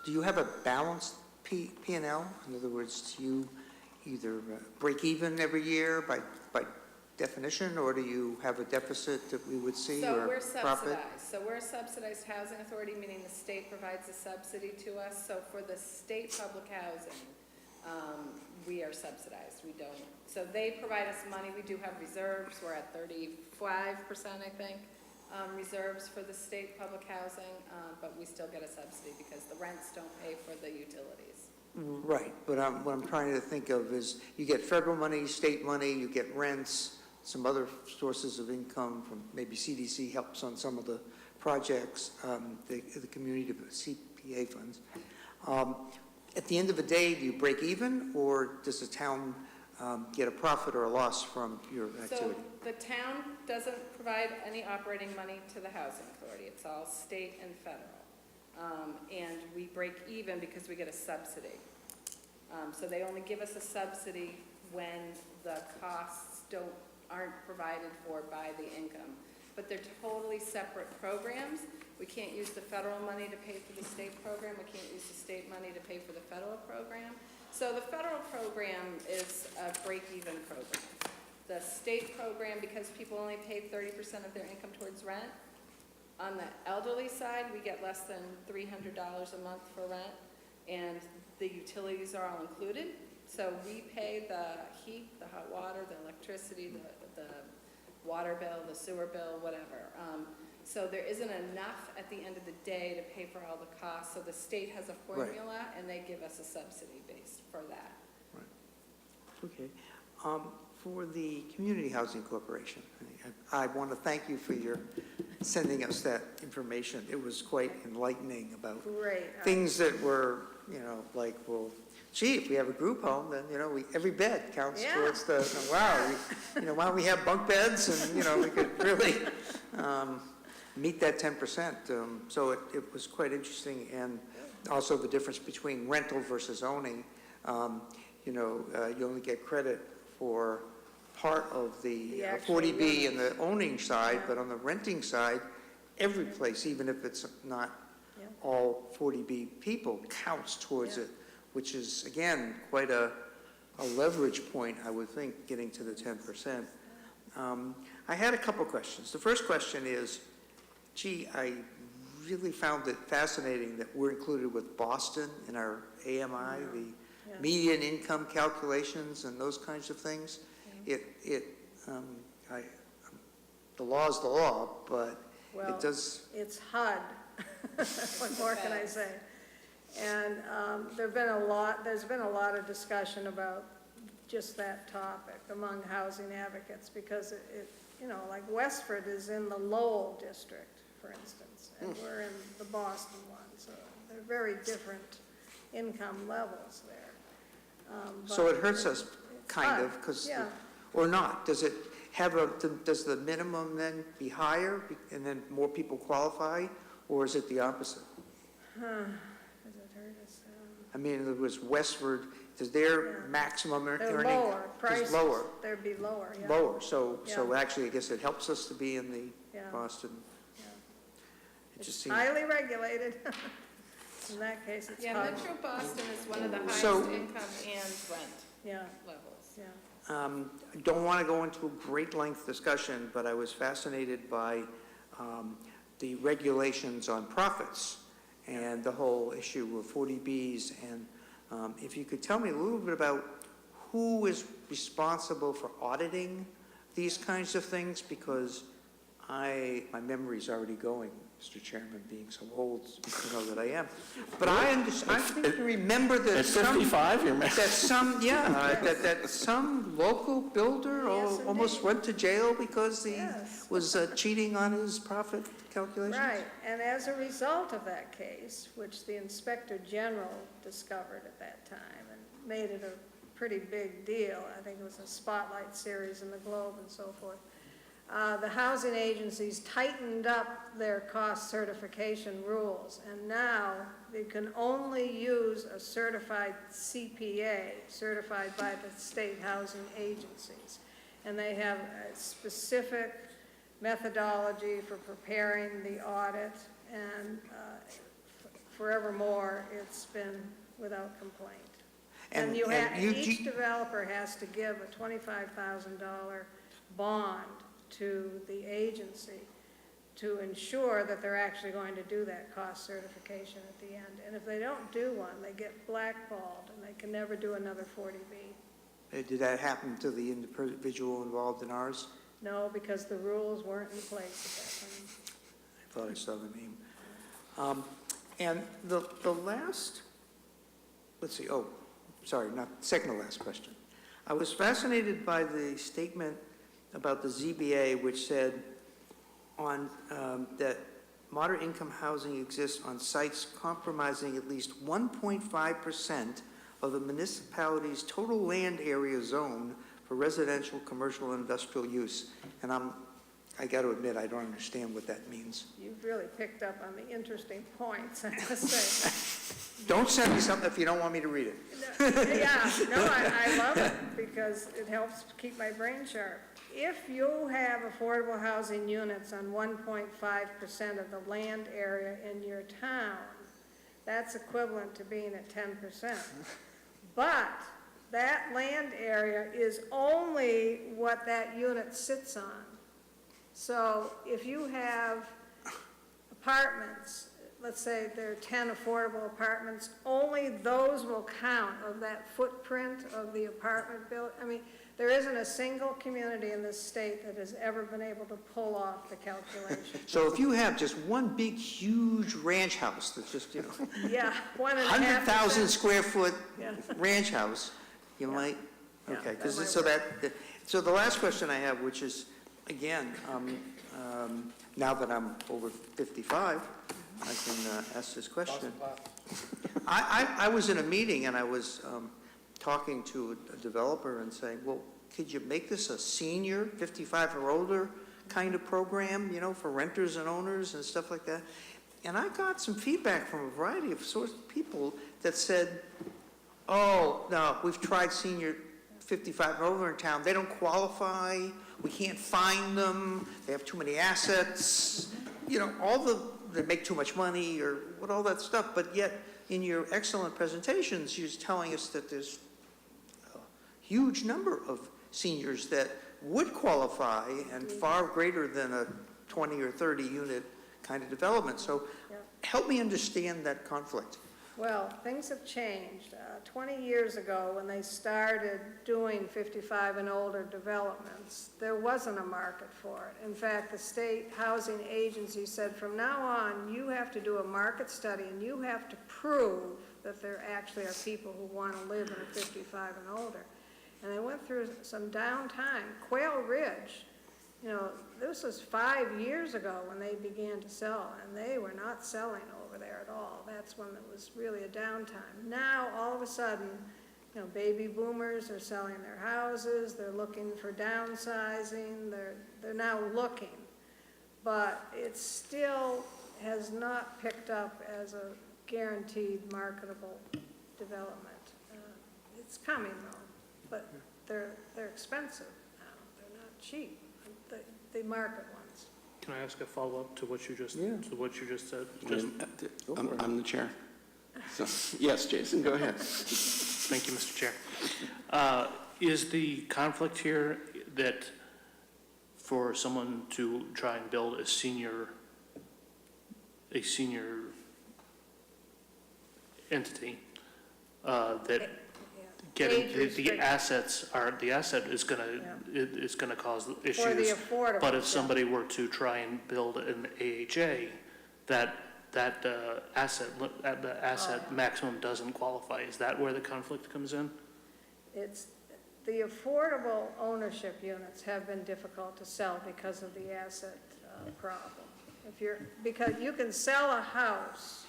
Speaker 9: Do you have a balanced P&L? In other words, do you either break even every year by definition, or do you have a deficit that we would see,
Speaker 3: So
Speaker 9: or
Speaker 3: we're
Speaker 9: profit?
Speaker 3: subsidized. So we're a subsidized housing authority, meaning the state provides a subsidy to us. So for the state public housing, we are subsidized. We don't. So they provide us money. We do have reserves. We're at 35%, I think, reserves for the state public housing, but we still get a subsidy because the rents don't pay for the utilities.
Speaker 9: Right, but what I'm trying to think of is you get federal money, state money, you get rents, some other sources of income from maybe CDC helps on some of the projects, the community CPA funds. At the end of the day, do you break even, or does the town get a profit or a loss from your activity?
Speaker 3: So the town doesn't provide any operating money to the housing authority. It's all state and federal. And we break even because we get a subsidy. So they only give us a subsidy when the costs aren't provided for by the income. But they're totally separate programs. We can't use the federal money to pay for the state program. We can't use the state money to pay for the federal program. So the federal program is a break-even program. The state program, because people only pay 30% of their income towards rent, on the elderly side, we get less than $300 a month for rent, and the utilities are all included. So we pay the heat, the hot water, the electricity, the water bill, the sewer bill, whatever. So there isn't enough at the end of the day to pay for all the costs. So the state has a formula, and they give us a subsidy base for that.
Speaker 9: Okay. For the Community Housing Corporation, I want to thank you for your sending us that information. It was quite enlightening about
Speaker 2: Great.
Speaker 9: things that were, like, well, gee, if we have a group home, then, every bed counts
Speaker 2: Yeah.
Speaker 9: towards wow, why don't we have bunk beds, and, we could really meet that 10%. So it was quite interesting, and also the difference between rental versus owning. You only get credit for part of the
Speaker 2: actual
Speaker 9: 40B
Speaker 2: unit.
Speaker 9: and the owning side, but on the renting side, every place, even if it's not
Speaker 2: Yeah.
Speaker 9: all 40B people, counts towards
Speaker 2: Yeah.
Speaker 9: it, which is, again, quite a leverage point, I would think, getting to the 10%. I had a couple questions. The first question is, gee, I really found it fascinating that we're included with Boston in our AMI, the
Speaker 2: Yeah.
Speaker 9: median income calculations and those kinds of things. The law is the law, but
Speaker 2: Well,
Speaker 9: it does,
Speaker 2: It's HUD. What more can I say? And there's been a lot of discussion about just that topic among housing advocates, because like Westford is in the Lowell district, for instance, and we're in the Boston one, so they're very different income levels there.
Speaker 9: so
Speaker 2: But
Speaker 9: it hurts us, kind
Speaker 2: HUD,
Speaker 9: of, because,
Speaker 2: yeah.
Speaker 9: or not. Does it have does the minimum then be higher, and then more people qualify, or is it the opposite?
Speaker 2: Does it hurt us?
Speaker 9: I mean, in other words, Westford, does their
Speaker 2: Yeah.
Speaker 9: maximum
Speaker 2: They're
Speaker 9: earning
Speaker 2: lower, prices.
Speaker 9: is lower?
Speaker 2: They'd be lower, yeah.
Speaker 9: Lower, so
Speaker 2: Yeah.
Speaker 9: actually, I guess it helps us to be in the
Speaker 2: Yeah.
Speaker 9: Boston.
Speaker 2: Yeah.
Speaker 9: It just
Speaker 2: It's
Speaker 9: seems,
Speaker 2: highly regulated. In that case, it's
Speaker 3: Yeah,
Speaker 2: HUD.
Speaker 3: Metro Boston is one of the highest
Speaker 9: So-
Speaker 3: income and rent
Speaker 2: Yeah,
Speaker 3: levels.
Speaker 2: yeah.
Speaker 9: I don't want to go into a great length discussion, but I was fascinated by the regulations on profits and the whole issue of 40Bs. And if you could tell me a little bit about who is responsible for auditing these kinds of things, because my memory's already going, Mr. Chairman, being so old, you know that I am. But I think to remember that
Speaker 1: At
Speaker 9: some,
Speaker 1: 55, you're
Speaker 9: that some, yeah, that some local builder
Speaker 2: Yes,
Speaker 9: almost
Speaker 2: indeed.
Speaker 9: went to jail because he
Speaker 2: Yes.
Speaker 9: was cheating on his profit calculations.
Speaker 2: Right, and as a result of that case, which the Inspector General discovered at that time and made it a pretty big deal, I think it was a spotlight series in the Globe and so forth, the housing agencies tightened up their cost certification rules, and now they can only use a certified CPA, certified by the state housing agencies. And they have a specific methodology for preparing the audit, and forevermore, it's been without complaint. And each developer has to give a $25,000 bond to the agency to ensure that they're actually going to do that cost certification at the end. And if they don't do one, they get blackballed, and they can never do another 40B.
Speaker 9: Did that happen to the individual involved in ours?
Speaker 2: No, because the rules weren't in place at that time.
Speaker 9: I thought I saw the name. And the last, let's see, second to last question. I was fascinated by the statement about the ZBA, which said that moderate income housing exists on sites compromising at least 1.5% of the municipality's total land area zone for residential, commercial, and industrial use. And I got to admit, I don't understand what that means.
Speaker 2: You've really picked up on the interesting points, I must say.
Speaker 9: Don't send me something if you don't want me to read it.
Speaker 2: Yeah, no, I love it because it helps keep my brain sharp. If you have affordable housing units on 1.5% of the land area in your town, that's equivalent to being at 10%. But that land area is only what that unit sits on. So if you have apartments, let's say there are 10 affordable apartments, only those will count of that footprint of the apartment building. I mean, there isn't a single community in this state that has ever been able to pull off the calculation.
Speaker 9: So if you have just one big, huge ranch house that's just,
Speaker 2: Yeah, 1.5%.
Speaker 9: 100,000 square foot
Speaker 2: Yeah.
Speaker 9: ranch house, you might,
Speaker 2: Yeah,
Speaker 9: okay.
Speaker 2: that might
Speaker 9: So the last question I have, which is, again, now that I'm over 55, I can ask this question. I was in a meeting and I was talking to a developer and saying, well, could you make this a senior, 55 or older kind of program, for renters and owners and stuff like that? And I got some feedback from a variety of people that said, oh, no, we've tried senior 55 and older in town. They don't qualify. We can't find them. They have too many assets. They make too much money or all that stuff. But yet, in your excellent presentations, you're telling us that there's a huge number of seniors that would qualify and far greater than a 20 or 30 unit kind of development. So help me understand that conflict.
Speaker 2: Well, things have changed. 20 years ago, when they started doing 55 and older developments, there wasn't a market for it. In fact, the state housing agency said, from now on, you have to do a market study and you have to prove that there actually are people who want to live in a 55 and older. And they went through some downtime. Quail Ridge, this was 5 years ago when they began to sell, and they were not selling over there at all. That's when it was really a downtime. Now, all of a sudden, baby boomers are selling their houses, they're looking for downsizing, they're now looking. But it still has not picked up as a guaranteed marketable development. It's coming though, but they're expensive now. They're not cheap. The market ones.
Speaker 7: Can I ask a follow-up to what you just said?
Speaker 1: I'm the chair. So, yes, Jason, go ahead.
Speaker 7: Thank you, Mr. Chair. Is the conflict here that for someone to try and build a senior entity, that getting,
Speaker 2: Age
Speaker 7: the
Speaker 2: restriction.
Speaker 7: assets are, the asset is gonna, it's gonna cause issues.
Speaker 2: For the affordable.
Speaker 7: But if somebody were to try and build an AHA, that asset maximum doesn't qualify. Is that where the conflict comes in?
Speaker 2: It's, the affordable ownership units have been difficult to sell because of the asset problem. Because you can sell a house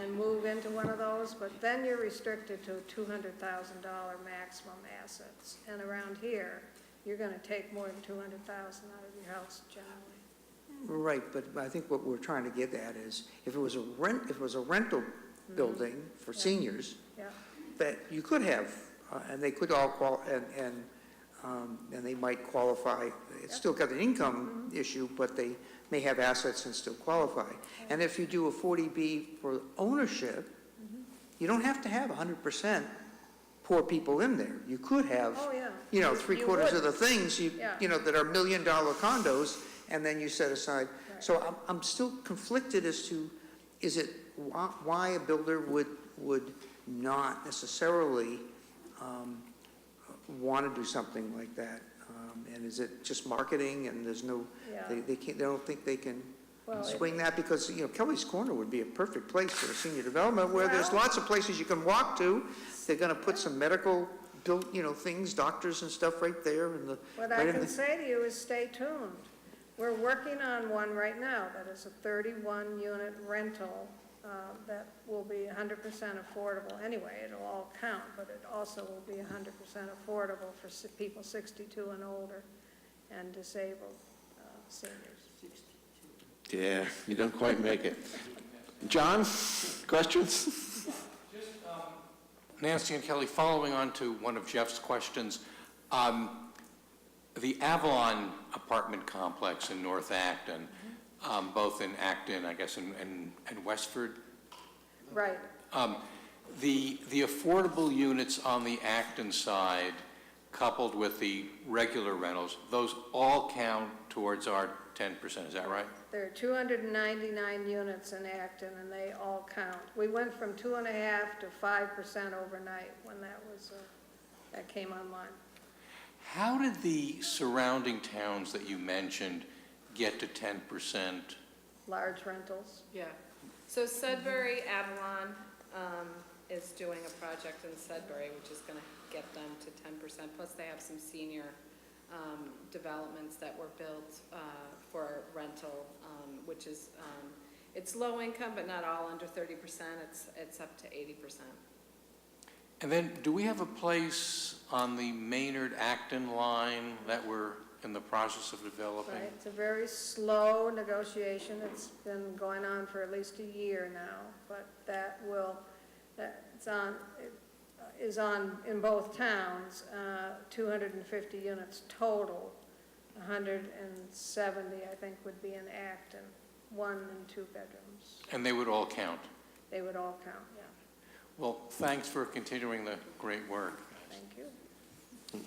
Speaker 2: and move into one of those, but then you're restricted to $200,000 maximum assets. And around here, you're gonna take more than $200,000 out of your house generally.
Speaker 9: Right, but I think what we're trying to get at is, if it was a rental building for seniors,
Speaker 2: Yeah,
Speaker 9: that you could have, and they could all and they might qualify. It's still got an income issue, but they may have assets and still qualify. And if you do a 40B for ownership, you don't have to have 100% poor people in there. You could have,
Speaker 2: oh, yeah.
Speaker 9: you know,
Speaker 2: You
Speaker 9: three-quarters of
Speaker 2: would.
Speaker 9: the things,
Speaker 2: Yeah.
Speaker 9: you know, that are $1 million condos, and then you set aside.
Speaker 2: Right.
Speaker 9: So I'm still conflicted as to, is it, why a builder would not necessarily want to do something like that? And is it just marketing, and there's no,
Speaker 2: Yeah.
Speaker 9: they don't think they can
Speaker 2: Well,
Speaker 9: swing that? Because, you know, Kelly's Corner would be a perfect place for a senior development, where there's
Speaker 2: Well-
Speaker 9: lots of places you can walk to. They're gonna put some medical built, you know, things, doctors and stuff right there, and the.
Speaker 2: What
Speaker 9: right
Speaker 2: I
Speaker 9: in
Speaker 2: can
Speaker 9: the-
Speaker 2: say to you is stay tuned. We're working on one right now that is a 31-unit rental that will be 100% affordable anyway. It'll all count, but it also will be 100% affordable for people 62 and older and disabled seniors.
Speaker 1: Yeah, you don't quite make it. John, questions?
Speaker 10: Nancy and Kelly, following on to one of Jeff's questions, the Avalon apartment complex in North Acton, both in Acton, I guess, and Westford,
Speaker 2: Right.
Speaker 10: the affordable units on the Acton side, coupled with the regular rentals, those all count towards our 10%, is that right?
Speaker 2: There are 299 units in Acton, and they all count. We went from 2.5% to 5% overnight when that came online.
Speaker 10: How did the surrounding towns that you mentioned get to 10%?
Speaker 2: Large rentals.
Speaker 3: Yeah. So Sudbury, Avalon is doing a project in Sudbury, which is going to get them to 10%. Plus, they have some senior developments that were built for rental, which is, it's low income, but not all under 30%. It's up to 80%.
Speaker 10: And then, do we have a place on the Maynard-Acton line that we're in the process of developing?
Speaker 2: Right, it's a very slow negotiation. It's been going on for at least a year now, but is on in both towns, 250 units total. 170, I think, would be in Acton, 1 and 2 bedrooms.
Speaker 10: And they would all count?
Speaker 2: They would all count, yeah.
Speaker 10: Well, thanks for continuing the great work.
Speaker 2: Thank you.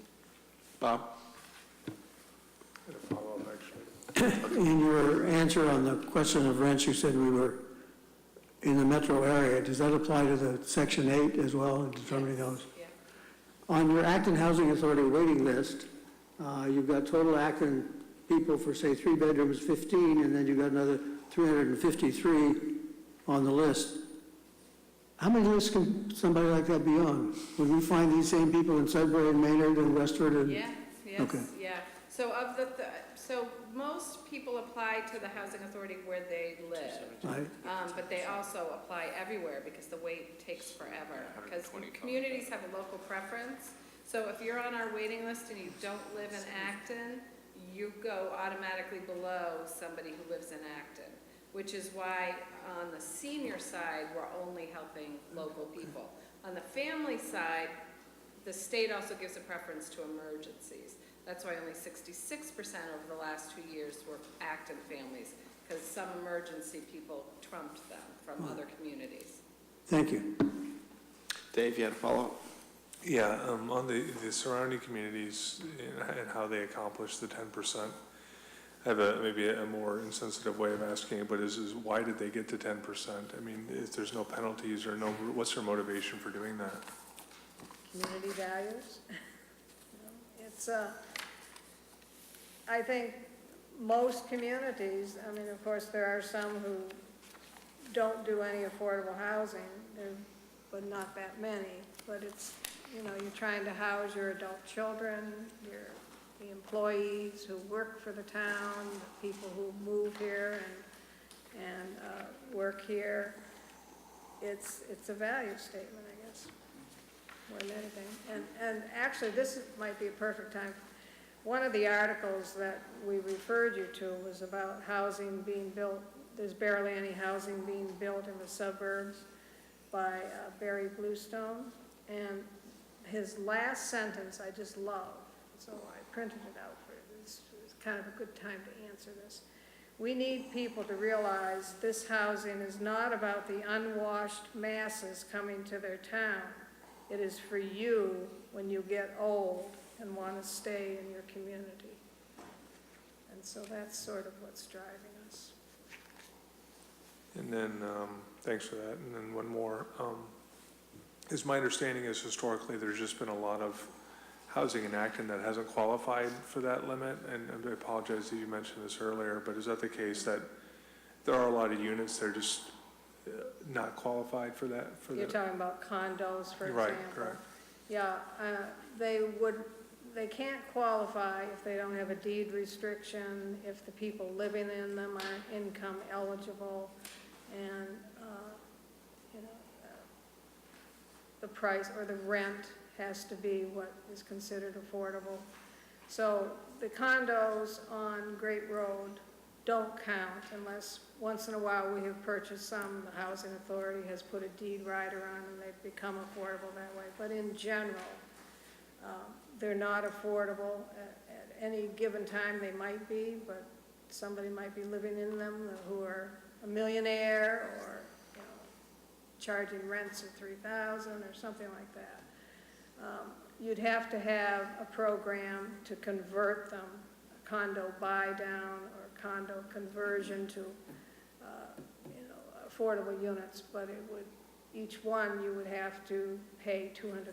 Speaker 1: Bob?
Speaker 4: I had a follow-up, actually.
Speaker 11: In your answer on the question of rents, you said we were in the metro area. Does that apply to the Section 8 as well, in determining those?
Speaker 3: Yeah.
Speaker 11: On your Acton Housing Authority waiting list, you've got total Acton people for, say, 3 bedrooms, 15, and then you've got another 353 on the list. How many lists can somebody like that be on? Would we find these same people in Sudbury and Maynard and Westford? And
Speaker 3: Yes,
Speaker 11: Okay.
Speaker 3: yeah. So so most people apply to the housing authority where they live.
Speaker 11: Right.
Speaker 3: But they also apply everywhere because the wait takes forever. Because communities have a local preference. So if you're on our waiting list and you don't live in Acton, you go automatically below somebody who lives in Acton, which is why on the senior side, we're only helping local people. On the family side, the state also gives a preference to emergencies. That's why only 66% over the last 2 years were Acton families, because some emergency people trumped them from other communities.
Speaker 11: Thank you.
Speaker 1: Dave, you had a follow-up?
Speaker 4: Yeah, on the surrounding communities and how they accomplish the 10%. I have maybe a more insensitive way of asking it, but is why did they get to 10%? I mean, if there's no penalties or what's their motivation for doing that?
Speaker 2: community values. It's, I think most communities, I mean, of course, there are some who don't do any affordable housing, but not that many. But it's, you're trying to house your adult children, the employees who work for the town, the people who move here and work here. It's a value statement, I guess, more than anything. And actually, this might be a perfect time. One of the articles that we referred you to was about housing being built. There's barely any housing being built in the suburbs by Barry Bluestone. And his last sentence I just love, so I printed it out for you. It's kind of a good time to answer this. We need people to realize this housing is not about the unwashed masses coming to their town. It is for you when you get old and want to stay in your community. And so that's sort of what's driving us.
Speaker 4: And then, thanks for that. And then one more. Is my understanding is historically there's just been a lot of housing in Acton that hasn't qualified for that limit, and I apologize if you mentioned this earlier, but is that the case that there are a lot of units that are just not qualified for that?
Speaker 2: You're talking about condos, for example?
Speaker 4: Right, correct.
Speaker 2: Yeah, they can't qualify if they don't have a deed restriction, if the people living in them aren't income eligible, and, the price or the rent has to be what is considered affordable. So the condos on Great Road don't count unless once in a while we have purchased some, the Housing Authority has put a deed rider on and they've become affordable that way. But in general, they're not affordable. At any given time they might be, but somebody might be living in them who are a millionaire or charging rents of $3,000 or something like that. You'd have to have a program to convert them, a condo buy down or condo conversion to, affordable units. But it would, each one you would have to pay $200,000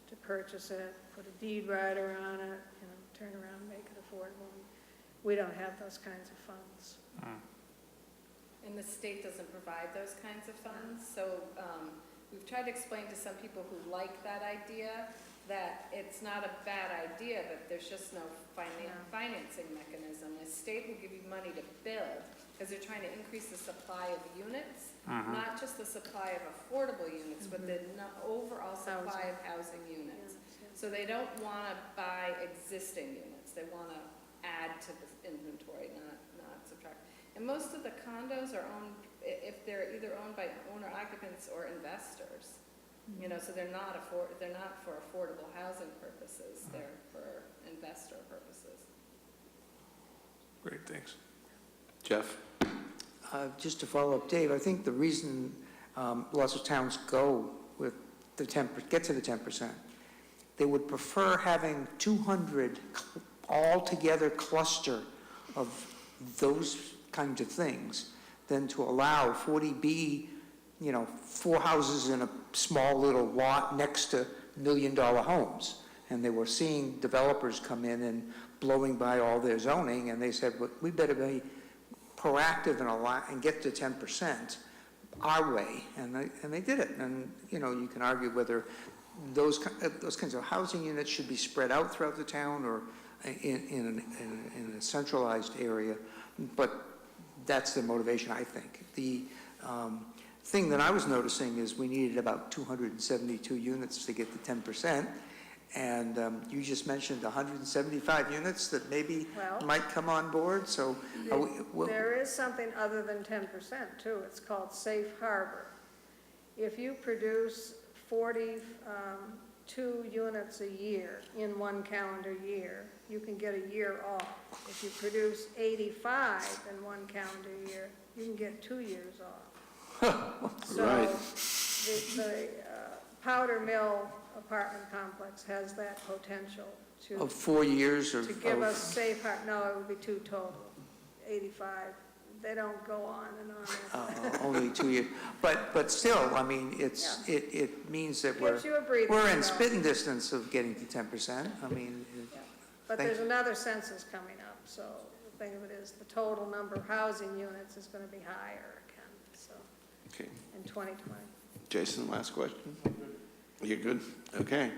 Speaker 2: to purchase it, put a deed rider on it, turn around and make it affordable. We don't have those kinds of funds.
Speaker 3: And the state doesn't provide those kinds of funds, so we've tried to explain to some people who like that idea that it's not a bad idea, but there's just no financing mechanism. The state will give you money to build, because they're trying to increase the supply of units, not just the supply of affordable units, but the overall supply of housing units. So they don't want to buy existing units, they want to add to the inventory, not subtract. And most of the condos are owned, if they're either owned by owner occupants or investors, so they're not for affordable housing purposes, they're for investor purposes.
Speaker 4: Great, thanks.
Speaker 10: Jeff?
Speaker 9: Just to follow up, Dave, I think the reason lots of towns go with the get to the 10%, they would prefer having 200 all-together cluster of those kinds of things than to allow 40B, 4 houses in a small little lot next to $1 million homes. And they were seeing developers come in and blowing by all their zoning, and they said, well, we better be proactive and get to 10% our way. And they did it. And, you can argue whether those kinds of housing units should be spread out throughout the town or in a centralized area, but that's the motivation, I think. The thing that I was noticing is we needed about 272 units to get to 10%, and you just mentioned 175 units that maybe might come on board, so...
Speaker 2: There is something other than 10% too. It's called safe harbor. If you produce 42 units a year in one calendar year, you can get a year off. If you produce 85 in one calendar year, you can get 2 years off. So
Speaker 1: Right.
Speaker 2: the Powder Mill apartment complex has that potential to...
Speaker 9: Of 4 years or...
Speaker 2: To give us safe harbor. No, it would be 2 total, 85. they don't go on and on.
Speaker 9: Only 2 years. But still, I mean, it means that
Speaker 2: Gives you a breathing
Speaker 9: we're in
Speaker 2: room.
Speaker 9: spitting distance of getting to 10%. I mean,
Speaker 2: Yeah. But there's another census coming up, so the thing of it is, the total number of housing units is gonna be higher again, so,
Speaker 1: Okay.
Speaker 2: in 2020.
Speaker 1: Jason, last question? You're good? Okay.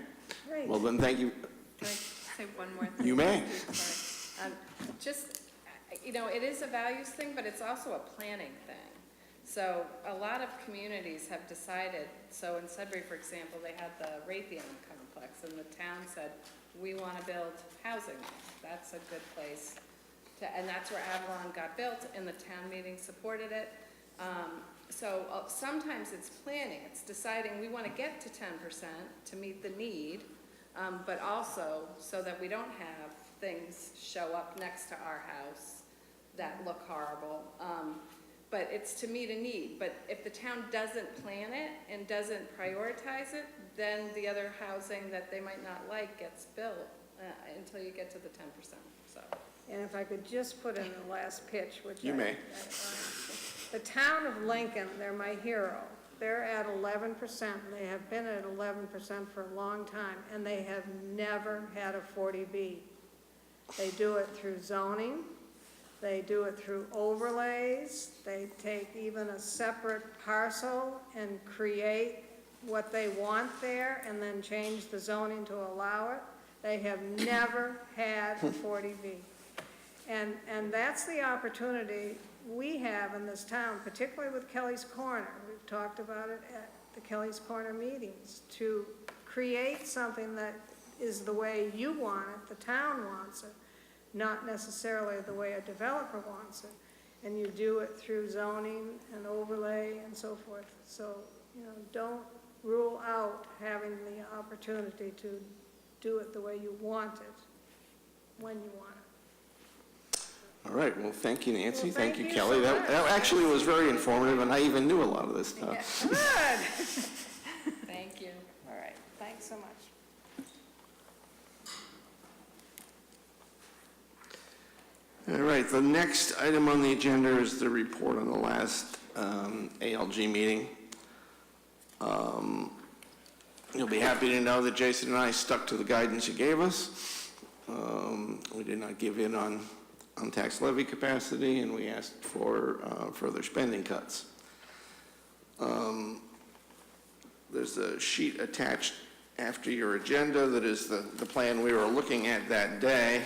Speaker 2: Great.
Speaker 1: Well, then, thank you.
Speaker 3: Can I say one more thing?
Speaker 1: You may.
Speaker 3: Sorry. Just, you know, it is a values thing, but it's also a planning thing. So a lot of communities have decided, so in Sudbury, for example, they had the Raytheon complex, and the town said, we want to build housing. That's a good place to, and that's where Avalon got built, and the town meeting supported it. So sometimes it's planning, it's deciding we want to get to 10% to meet the need, but also so that we don't have things show up next to our house that look horrible. But it's to meet a need. But if the town doesn't plan it and doesn't prioritize it, then the other housing that they might not like gets built until you get to the 10%, so.
Speaker 2: And if I could just put in the last pitch, which
Speaker 1: You may.
Speaker 2: The town of Lincoln, they're my hero. They're at 11%, and they have been at 11% for a long time, and they have never had a 40B. They do it through zoning, they do it through overlays, they take even a separate parcel and create what they want there, and then change the zoning to allow it. They have never had a 40B. And that's the opportunity we have in this town, particularly with Kelly's Corner. We've talked about it at the Kelly's Corner meetings, to create something that is the way you want it, the town wants it, not necessarily the way a developer wants it. And you do it through zoning and overlay and so forth. So, you know, don't rule out having the opportunity to do it the way you want it, when you want it.
Speaker 1: All right, well, thank you, Nancy.
Speaker 2: Well,
Speaker 1: Thank
Speaker 2: thank
Speaker 1: you,
Speaker 2: you
Speaker 1: Kelly.
Speaker 2: so
Speaker 1: That
Speaker 2: much.
Speaker 1: that actually was very informative, and I even knew a lot of this stuff.
Speaker 2: Good.
Speaker 3: Thank you.
Speaker 2: All right, thanks so much.
Speaker 1: All right, the next item on the agenda is the report on the last ALG meeting. You'll be happy to know that Jason and I stuck to the guidance you gave us. We did not give in on tax levy capacity, and we asked for further spending cuts. There's a sheet attached after your agenda that is the plan we were looking at that day.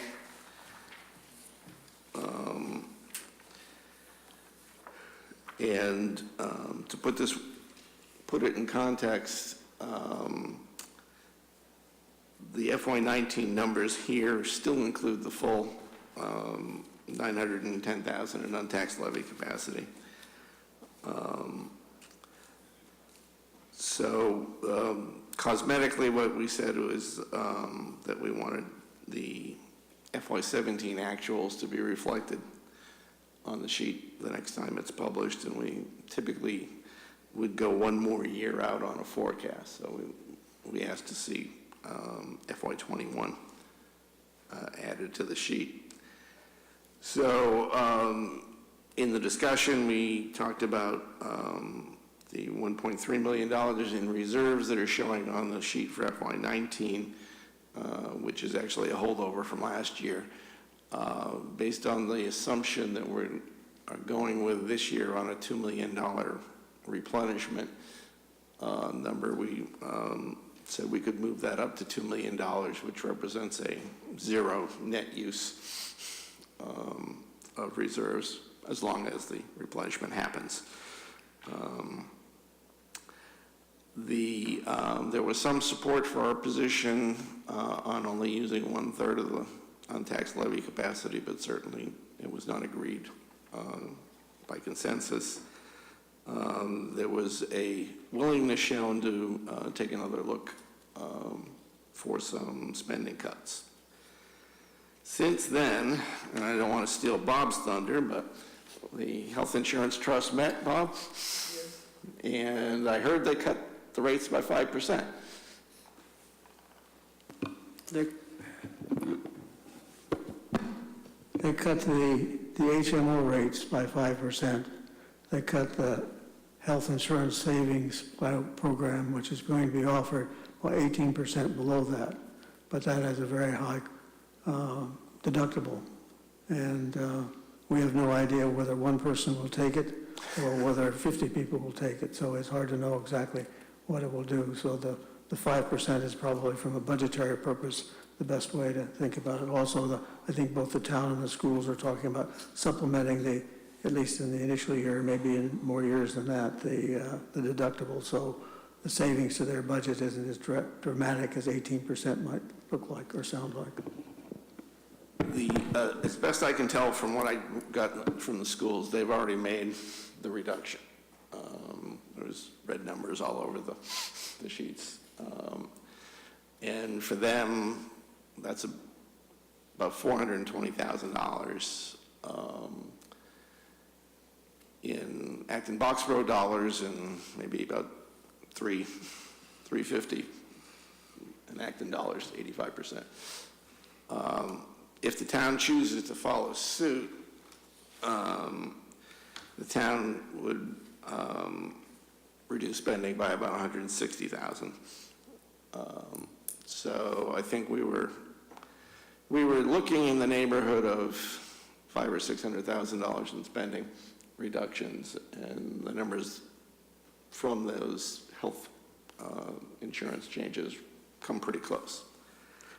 Speaker 1: To put it in context, the FY19 numbers here still include the full 910,000 in untaxed levy capacity. Cosmetically, what we said was that we wanted the FY17 actuals to be reflected on the sheet the next time it's published, and we typically would go one more year out on a forecast. So we asked to see FY21 added to the sheet. So in the discussion, we talked about the $1.3 million in reserves that are showing on the sheet for FY19, which is actually a holdover from last year. Based on the assumption that we're going with this year on a $2 million replenishment number, we said we could move that up to $2 million, which represents a zero net use of reserves as long as the replenishment happens. There was some support for our position on only using 1/3 of the untaxed levy capacity, but certainly it was not agreed by consensus. There was a willingness shown to take another look for some spending cuts. Since then, and I don't want to steal Bob's thunder, but the Health Insurance Trust met, Bob? Yes. And I heard they cut the rates by 5%.
Speaker 11: They cut the the HMO rates by 5%. They cut the health insurance savings program, which is going to be offered, by 18% below that. But that has a very high deductible. And we have no idea whether one person will take it or whether 50 people will take it. So it's hard to know exactly what it will do. So the 5% is probably, from a budgetary purpose, the best way to think about it. Also, I think both the town and the schools are talking about supplementing at least in the initial year, maybe in more years than that, the deductible. So the savings to their budget isn't as dramatic as 18% might look like or sound like.
Speaker 1: As best I can tell from what I got from the schools, they've already made the reduction. There's red numbers all over the sheets. And for them, that's about $420,000 in Acton Boxborough dollars, and maybe about $350 in Acton dollars, 85%. If the town chooses to follow suit, the town would reduce spending by about $160,000. So I think we were looking in the neighborhood of $500,000 or $600,000 in spending reductions, and the numbers from those health insurance changes come pretty close.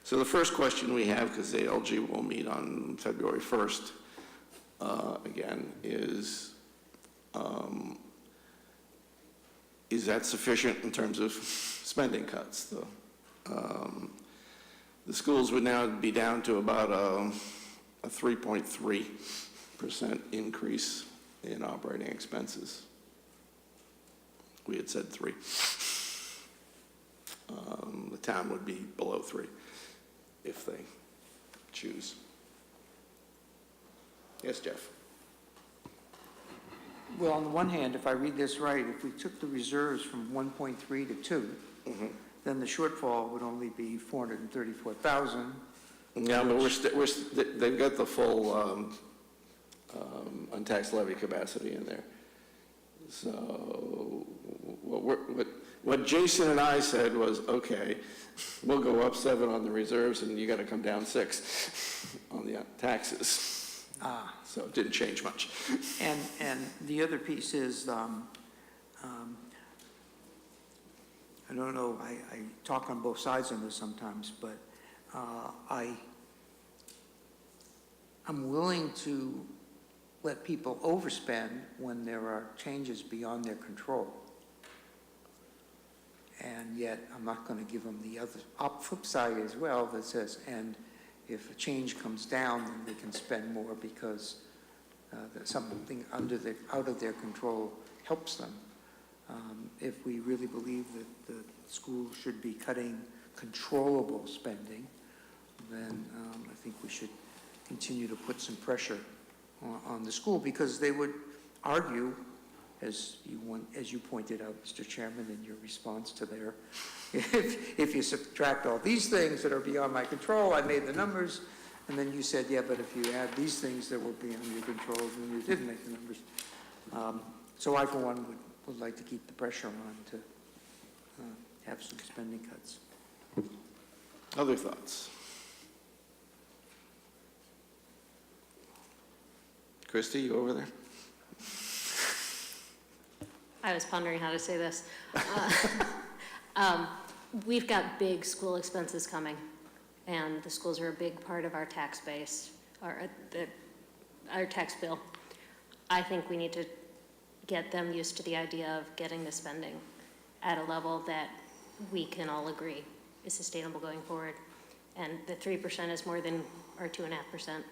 Speaker 1: So the first question we have, because ALG will meet on February 1st again, is that sufficient in terms of spending cuts? The schools would now be down to about a 3.3% increase in operating expenses. We had said 3. The town would be below 3 if they choose. Yes, Jeff?
Speaker 9: Well, on the one hand, if I read this right, if we took the reserves from 1.3 to 2, then the shortfall would only be 434,000.
Speaker 1: Yeah, but they've got the full untaxed levy capacity in there. So what Jason and I said was, okay, we'll go up 7 on the reserves, and you got to come down 6 on the taxes. So it didn't change much.
Speaker 9: And the other piece is, I don't know, I talk on both sides on this sometimes, but I'm willing to let people overspend when there are changes beyond their control. And yet, I'm not going to give them the other flip side as well that says, and if a change comes down, then they can spend more because something out of their control helps them. If we really believe that the school should be cutting controllable spending, then I think we should continue to put some pressure on the school, because they would argue, as you pointed out, Mr. Chairman, in your response to their, if you subtract all these things that are beyond my control, I made the numbers, and then you said, yeah, but if you add these things that were beyond your control, then you didn't make the numbers. So I, for one, would like to keep the pressure on to have some spending cuts.
Speaker 1: Other thoughts? Christy, you over there?
Speaker 5: I was pondering how to say this. We've got big school expenses coming, and the schools are a big part of our tax base, our tax bill. I think we need to get them used to the idea of getting the spending at a level that we can all agree is sustainable going forward. And the 3% is more than our 2.5%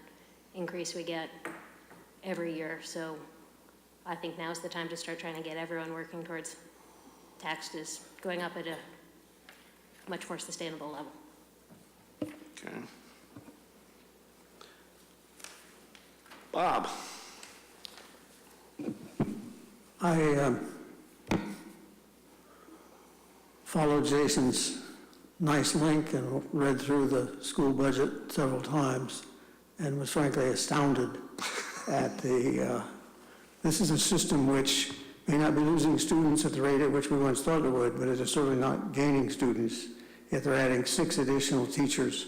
Speaker 5: increase we get every year. So I think now's the time to start trying to get everyone working towards taxes going up at a much more sustainable level.
Speaker 1: Okay. Bob?
Speaker 11: I followed Jason's nice link and read through the school budget several times and was frankly astounded at the, this is a system which may not be losing students at the rate at which we once thought it would, but it is certainly not gaining students, yet they're adding 6 additional teachers,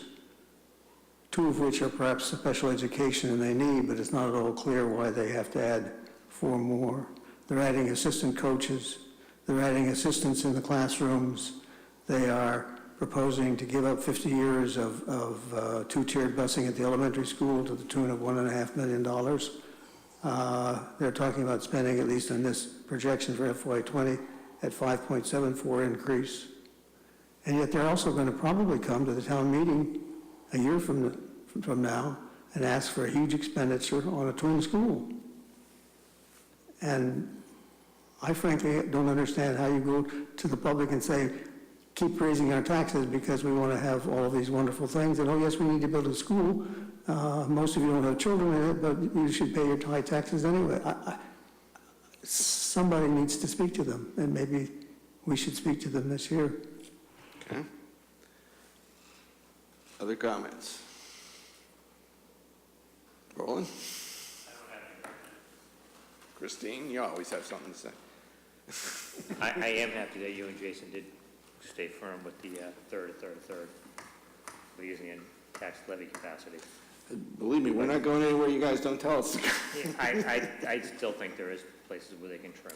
Speaker 11: 2 of which are perhaps special education and they need, but it's not at all clear why they have to add 4 more. They're adding assistant coaches, they're adding assistants in the classrooms, they are proposing to give up 50 years of 2-tiered busing at the elementary school to the tune of $1.5 million. They're talking about spending, at least on this projection for FY20, at 5.74 increase. And yet they're also going to probably come to the town meeting a year from now and ask for a huge expenditure on a twin school. And I frankly don't understand how you go to the public and say, keep raising our taxes because we want to have all of these wonderful things. And, oh, yes, we need to build a school. Most of you don't have children in it, but you should pay your high taxes anyway. Somebody needs to speak to them, and maybe we should speak to them this year.
Speaker 1: Okay. Other comments? Roland? Christine, you always have something to say.
Speaker 6: I am happy that you and Jason did stay firm with the third. We're using in tax levy capacity.
Speaker 1: Believe me, we're not going anywhere you guys don't tell us to go.
Speaker 6: Yeah, I still think there is places where they can trim.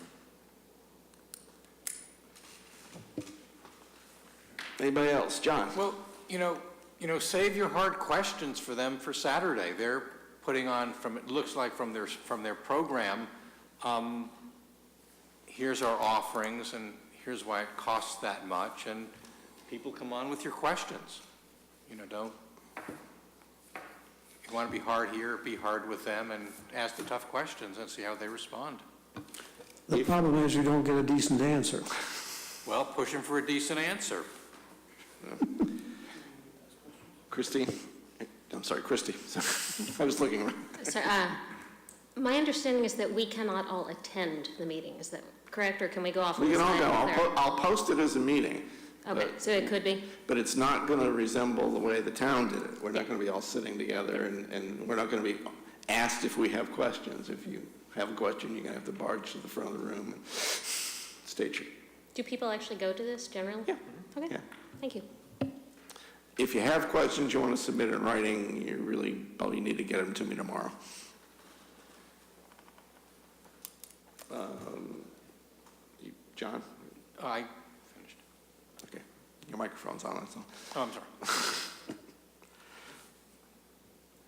Speaker 1: Anybody else? John?
Speaker 10: Well, you know, save your hard questions for them for Saturday. They're putting on, from it looks like from their program, here's our offerings and here's why it costs that much, and people come on with your questions. Don't, if you want to be hard here, be hard with them and ask the tough questions and see how they respond.
Speaker 11: The problem is you don't get a decent answer.
Speaker 10: Well, push them for a decent answer.
Speaker 1: Christine? I'm sorry, Christy. I was looking around.
Speaker 5: So, my understanding is that we cannot all attend the meeting. Is that correct, or can we go off?
Speaker 1: We can all go.
Speaker 5: There?
Speaker 1: I'll post it as a meeting.
Speaker 5: Okay, so it could be?
Speaker 1: But it's not going to resemble the way the town did it. We're not going to be all sitting together, and we're not going to be asked if we have questions. If you have a question, you're going to have to barge to the front of the room and state your...
Speaker 5: Do people actually go to this generally?
Speaker 1: Yeah.
Speaker 5: Okay,
Speaker 1: Yeah.
Speaker 5: thank you.
Speaker 1: If you have questions you want to submit in writing, you really probably need to get them to me tomorrow. John?
Speaker 10: I finished.
Speaker 1: Okay. Your microphone's on, that's all.
Speaker 10: Oh, I'm sorry.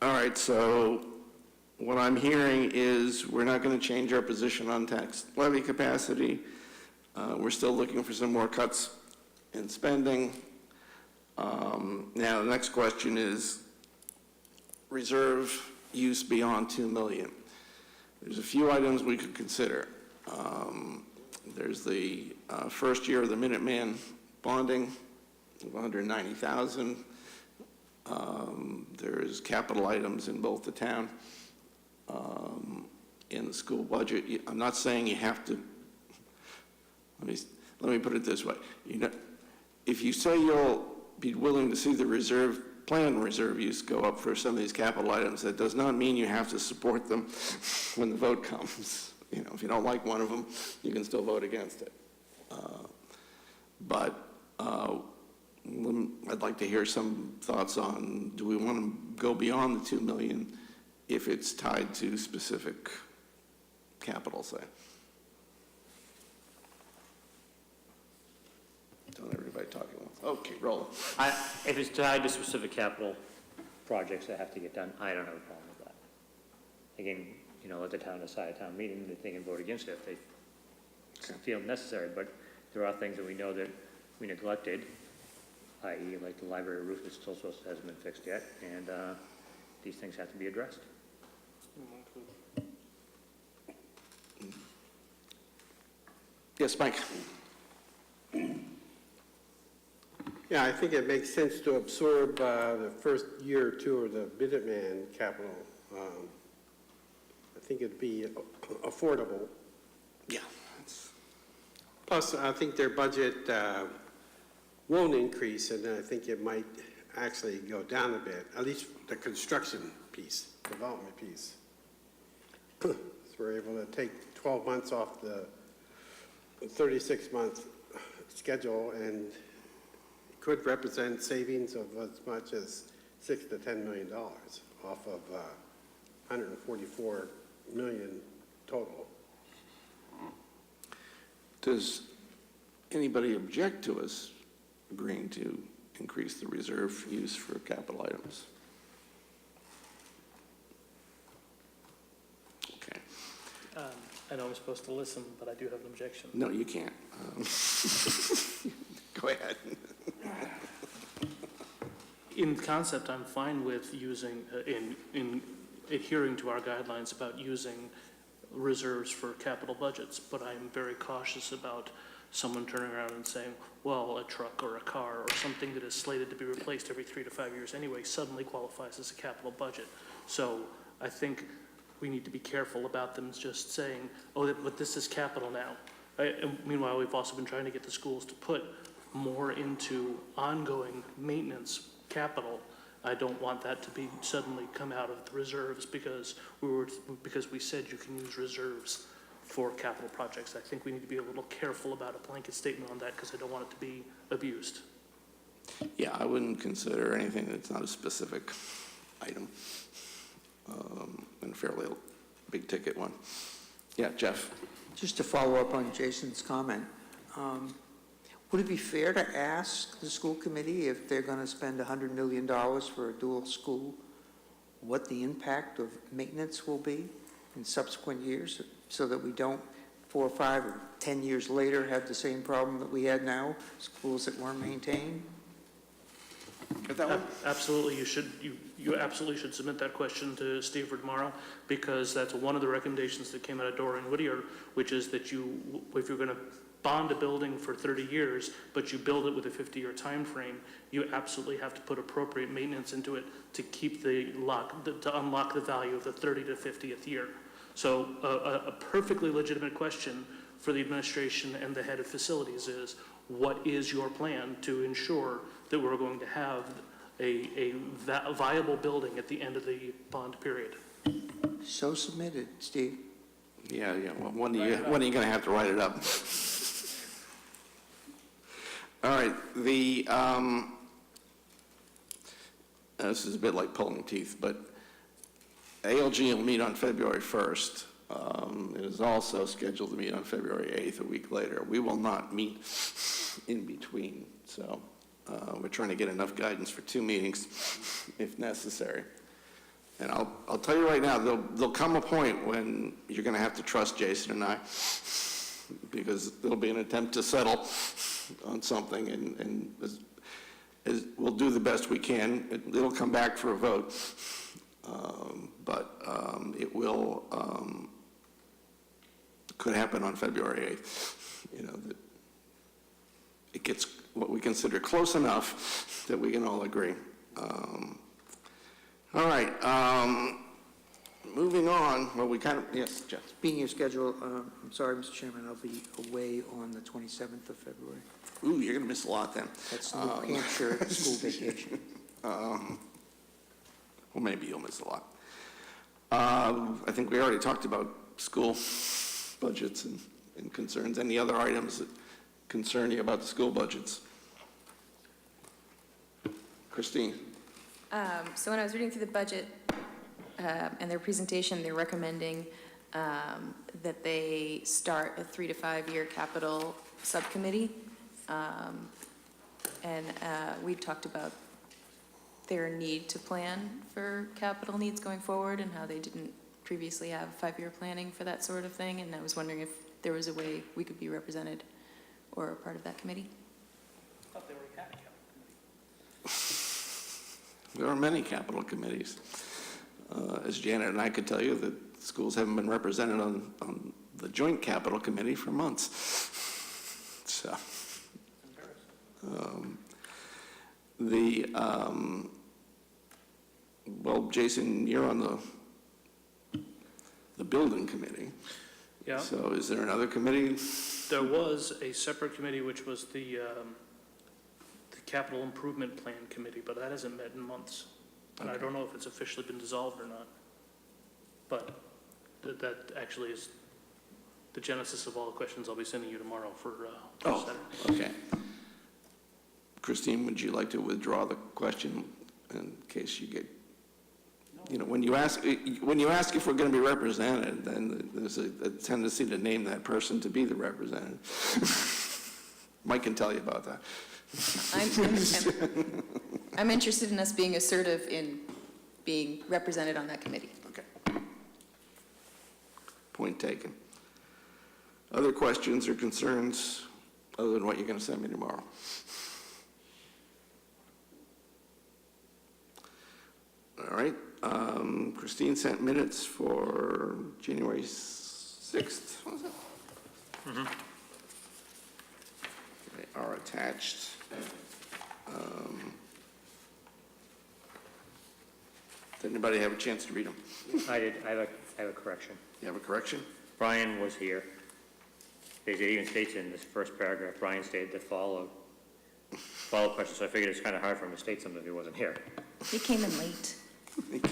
Speaker 1: All right, so what I'm hearing is we're not going to change our position on tax levy capacity. We're still looking for some more cuts in spending. Now, the next question is reserve use beyond $2 million. There's a few items we could consider. There's the first year of the Minuteman bonding of $190,000. There's capital items in both the town and the school budget. I'm not saying you have to. Let me put it this way. If you say you'll be willing to see the planned reserve use go up for some of these capital items, that does not mean you have to support them when the vote comes. If you don't like one of them, you can still vote against it. But I'd like to hear some thoughts on, do we want to go beyond the $2 million if it's tied to specific capital, say? Don't everybody talking once. Okay, roll it.
Speaker 6: If it's tied to specific capital projects that have to get done, I don't have a problem with that. Again, let the town decide at town meeting that they can vote against it if they feel necessary, but there are things that we know that we neglected, i.e. like the library roof is still hasn't been fixed yet, and these things have to be addressed.
Speaker 1: Yes, Mike.
Speaker 8: Yeah, I think it makes sense to absorb the first year or two of the Minuteman capital. I think it'd be affordable.
Speaker 1: Yeah.
Speaker 8: Plus, I think their budget won't increase, and I think it might actually go down a bit, at least the construction piece, development piece. So we're able to take 12 months off the 36-month schedule, and it could represent savings of as much as $6 to $10 million off of 144 million total.
Speaker 1: Does anybody object to us agreeing to increase the reserve use for capital items? Okay.
Speaker 7: I know I'm supposed to listen, but I do have an objection.
Speaker 1: No, you can't. Go ahead.
Speaker 7: In concept, I'm fine with using, in adhering to our guidelines about using reserves for capital budgets, but I'm very cautious about someone turning around and saying, well, a truck or a car or something that is slated to be replaced every 3 to 5 years anyway suddenly qualifies as a capital budget. So I think we need to be careful about them just saying, oh, but this is capital now. And meanwhile, we've also been trying to get the schools to put more into ongoing maintenance capital. I don't want that to be suddenly come out of the reserves because we said you can use reserves for capital projects. I think we need to be a little careful about a blanket statement on that because I don't want it to be abused.
Speaker 1: Yeah, I wouldn't consider anything that's not a specific item, and fairly big ticket one. Yeah, Jeff?
Speaker 9: Just to follow up on Jason's comment, would it be fair to ask the school committee if they're going to spend $100 million for a dual school, what the impact of maintenance will be in subsequent years, so that we don't 4 or 5 or 10 years later have the same problem that we had now, schools that weren't maintained?
Speaker 1: Get that one?
Speaker 7: Absolutely, you absolutely should submit that question to Steve tomorrow, because that's one of the recommendations that came out of Doreen Whittier, which is that if you're going to bond a building for 30 years, but you build it with a 50-year time frame, you absolutely have to put appropriate maintenance into it to keep to unlock the value of the 30 to 50th year. So a perfectly legitimate question for the administration and the head of facilities is, what is your plan to ensure that we're going to have a viable building at the end of the bond period?
Speaker 9: So submitted, Steve.
Speaker 1: Yeah. Well, when are you going to have to write it up? All right. This is a bit like pulling teeth, but ALG will meet on February 1st. It is also scheduled to meet on February 8th, a week later. We will not meet in between, so we're trying to get enough guidance for 2 meetings if necessary. And I'll tell you right now, there'll come a point when you're going to have to trust Jason and I, because there'll be an attempt to settle on something, and we'll do the best we can. It'll come back for a vote, but it will could happen on February 8th. That it gets what we consider close enough that we can all agree. All right, moving on. Well, yes, Jeff.
Speaker 9: Being your schedule, I'm sorry, Mr. Chairman, I'll be away on the 27th of February.
Speaker 1: Ooh, you're going to miss a lot then.
Speaker 9: That's New Hampshire school vacation.
Speaker 1: Well, maybe you'll miss a lot. I think we already talked about school budgets and concerns. Any other items that concern you about the school budgets? Christine?
Speaker 12: So when I was reading through the budget and their presentation, they're recommending that they start a 3 to 5 year capital subcommittee. And we talked about their need to plan for capital needs going forward and how they didn't previously have 5-year planning for that sort of thing. And I was wondering if there was a way we could be represented or a part of that committee.
Speaker 7: I thought they already had a capital committee.
Speaker 1: There are many capital committees. As Janet and I could tell you, the schools haven't been represented on the joint capital committee for months. So, well, Jason, you're on the building committee.
Speaker 7: Yeah.
Speaker 1: So is there another committee?
Speaker 7: There was a separate committee, which was the Capital Improvement Plan Committee, but that hasn't met in months. And I don't know if it's officially been dissolved or not. But That actually is the genesis of all the questions I'll be sending you tomorrow for
Speaker 1: Oh,
Speaker 7: Saturday.
Speaker 1: okay. Christine, would you like to withdraw the question in case you get, when you ask if we're going to be represented, then there's a tendency to name that person to be the representative. Mike can tell you about that.
Speaker 12: I'm interested in us being assertive in being represented on that committee.
Speaker 1: Okay. Point taken. Other questions or concerns other than what you're going to send me tomorrow? All right. Christine sent minutes for January 6th, was it?
Speaker 6: Mm-hmm.
Speaker 1: They are attached. Did anybody have a chance to read them?
Speaker 6: I did, I have a correction.
Speaker 1: You have a correction?
Speaker 6: Brian was here. It even states in this first paragraph, Brian stated the follow question, so I figured it's kind of hard for him to state something if he wasn't here.
Speaker 12: He came in late.
Speaker 6: He's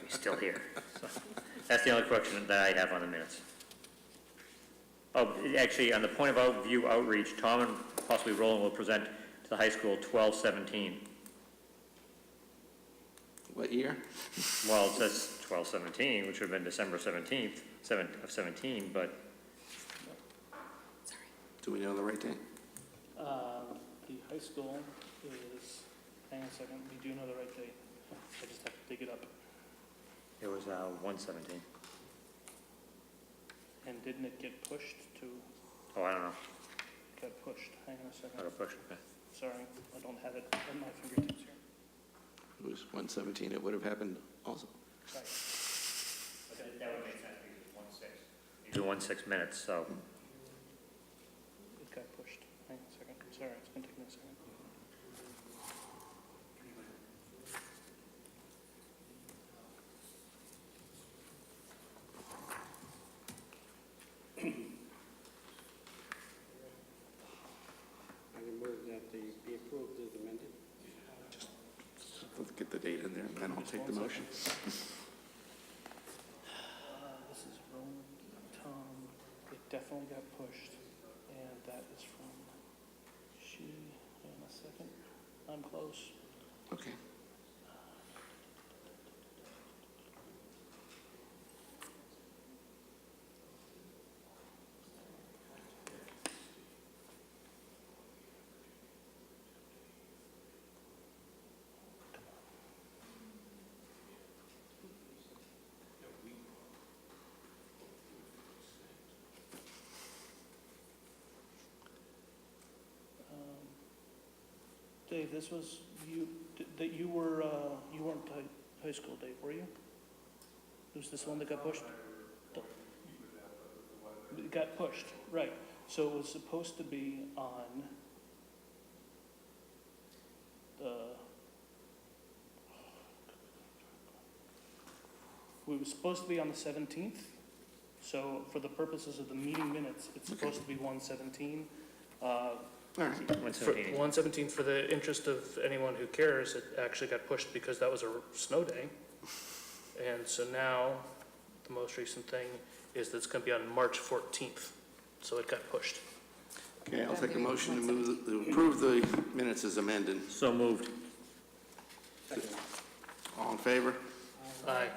Speaker 6: still here. So that's the only correction that I have on the minutes. Oh, actually, on the point of view outreach, Tom and possibly Roland will present to the high school 12/17.
Speaker 1: What year?
Speaker 6: Well, it says 12/17, which would have been December 17th, of 17, but
Speaker 1: Do we know the right date?
Speaker 7: The high school is, hang on a second, we do know the right date. I just have to dig it up.
Speaker 6: it was 1/17.
Speaker 7: And didn't it get pushed to,
Speaker 6: Oh, I don't know.
Speaker 7: got pushed, hang on a second.
Speaker 6: I got pushed, okay.
Speaker 7: Sorry, I don't have it at my fingertips here.
Speaker 1: It was 1/17, it would have happened also.
Speaker 7: Right.
Speaker 6: That would make sense because it's 1/6. These are 1/6 minutes, so.
Speaker 7: It got pushed. Hang on a second. I'm sorry, it's going to take me a second.
Speaker 8: I move that they be approved as amended.
Speaker 1: Let's get the date in there, and then I'll take the motion.
Speaker 7: This is Roland, Tom. It definitely got pushed. And that is from she. Hang on a second. I'm close.
Speaker 1: Okay.
Speaker 7: Dave, this was you, that you were, you weren't high school, Dave, were you? Was this the one that got pushed? It got pushed, right. So it was supposed to be on we were supposed to be on the 17th. So for the purposes of the meeting minutes, it's supposed to be 1/17.
Speaker 1: All right.
Speaker 6: 1/17.
Speaker 7: 1/17, for the interest of anyone who cares, it actually got pushed because that was a snow day. And so now, the most recent thing is that it's going to be on March 14th. So it got pushed.
Speaker 1: Okay, I'll take a motion to approve the minutes as amended.
Speaker 6: So moved.
Speaker 1: All in favor?
Speaker 7: Aye.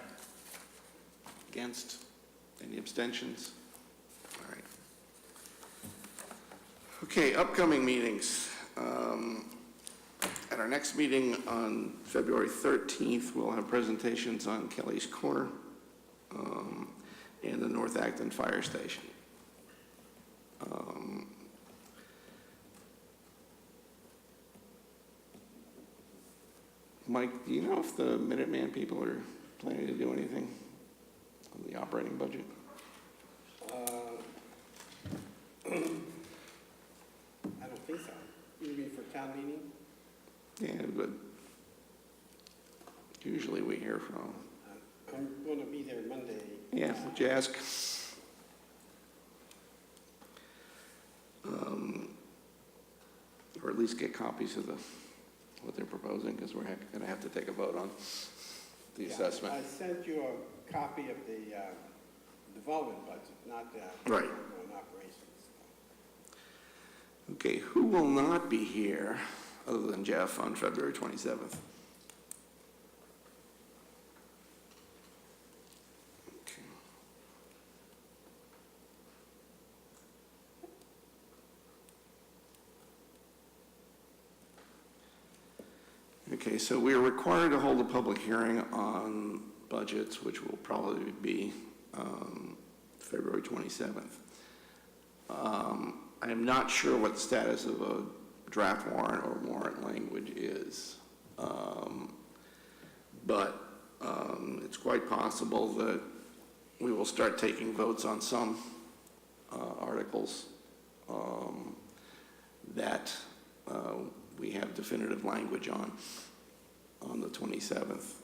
Speaker 1: Against? Any abstentions? All right. Okay, upcoming meetings. At our next meeting on February 13th, we'll have presentations on Kelly's Corner and the North Acton Fire Station. Mike, do you know if the Minuteman people are planning to do anything on the operating budget?
Speaker 8: I don't think so. You mean for town meeting?
Speaker 1: Yeah, but usually we hear from,
Speaker 8: I'm going to be there Monday.
Speaker 1: yeah, would you ask? Or at least get copies of what they're proposing, because we're going to have to take a vote on the assessment.
Speaker 8: I sent you a copy of the development budget, not the
Speaker 1: Right.
Speaker 8: ongoing operations.
Speaker 1: Okay, who will not be here other than Jeff on February 27th? Okay. Okay, so we are required to hold a public hearing on budgets, which will probably be February 27th. I am not sure what the status of a draft warrant or warrant language is. But it's quite possible that we will start taking votes on some articles that we have definitive language on the 27th.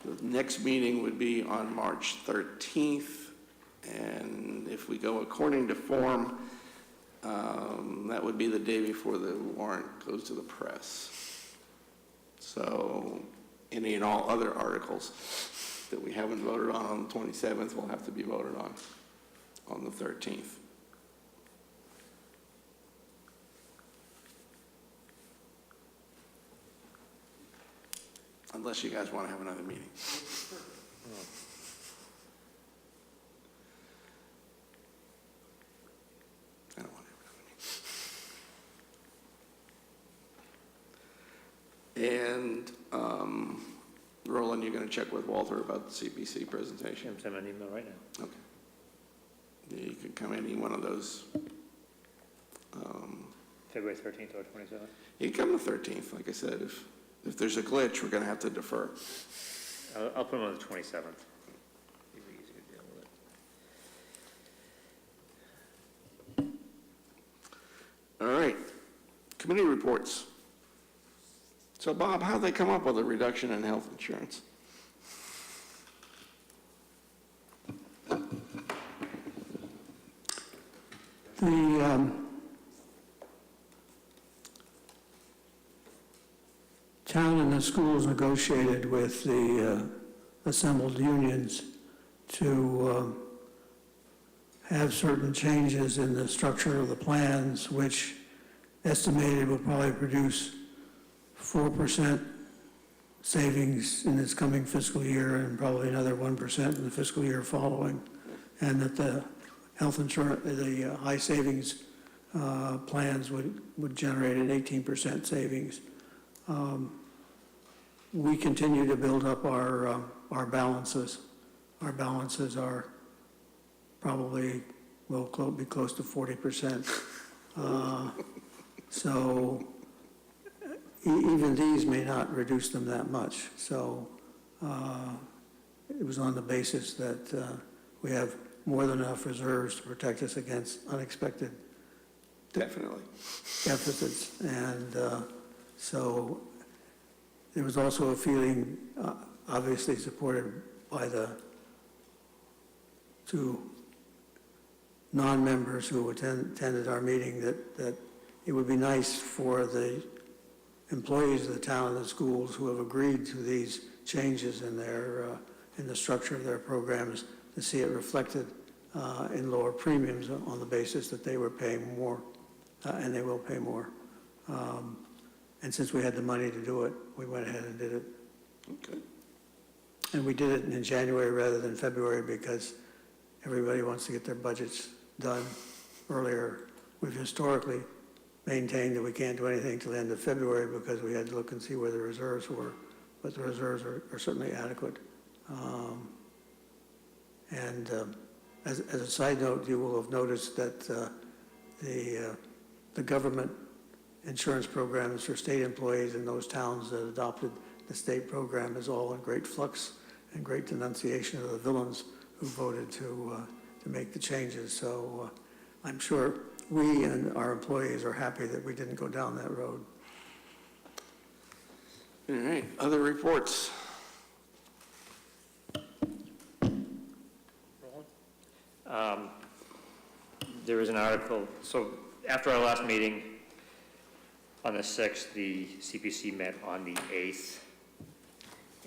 Speaker 1: The next meeting would be on March 13th, and if we go according to form, that would be the day before the warrant goes to the press. So any and all other articles that we haven't voted on the 27th will have to be voted on the 13th. Unless you guys want to have another meeting. I don't want to have another meeting. And Roland, you're going to check with Walter about the CPC presentation?
Speaker 6: I'm sending an email right now.
Speaker 1: Okay. Yeah, you could come any one of those.
Speaker 6: February 13th or 27th?
Speaker 1: You can come the 13th, like I said. If there's a glitch, we're going to have to defer.
Speaker 6: I'll put them on the 27th. Easy to deal with it.
Speaker 1: All right, committee reports. So Bob, how'd they come up with a reduction in health insurance?
Speaker 11: The town and the schools negotiated with the assembled unions to have certain changes in the structure of the plans, which estimated will probably produce 4% savings in this coming fiscal year and probably another 1% in the fiscal year following, and that the health insurance, the high savings plans would generate an 18% savings. We continue to build up our balances. Our balances are probably will be close to 40%. So even these may not reduce them that much. So it was on the basis that we have more than enough reserves to protect us against unexpected
Speaker 1: Definitely.
Speaker 11: deficits. And so there was also a feeling, obviously supported by the two non-members who attended our meeting, that it would be nice for the employees of the town and the schools who have agreed to these changes in in the structure of their programs to see it reflected in lower premiums on the basis that they were paying more, and they will pay more. And since we had the money to do it, we went ahead and did it.
Speaker 1: Okay.
Speaker 11: And we did it in January rather than February because everybody wants to get their budgets done earlier. We've historically maintained that we can't do anything till the end of February because we had to look and see where the reserves were, but the reserves are certainly adequate. As a side note, you will have noticed that the government insurance programs for state employees in those towns that adopted the state program is all in great flux and great denunciation of the villains who voted to make the changes. So I'm sure we and our employees are happy that we didn't go down that road.
Speaker 1: All right, other reports?
Speaker 6: There is an article, so after our last meeting on the 6th, the CPC met on the 8th,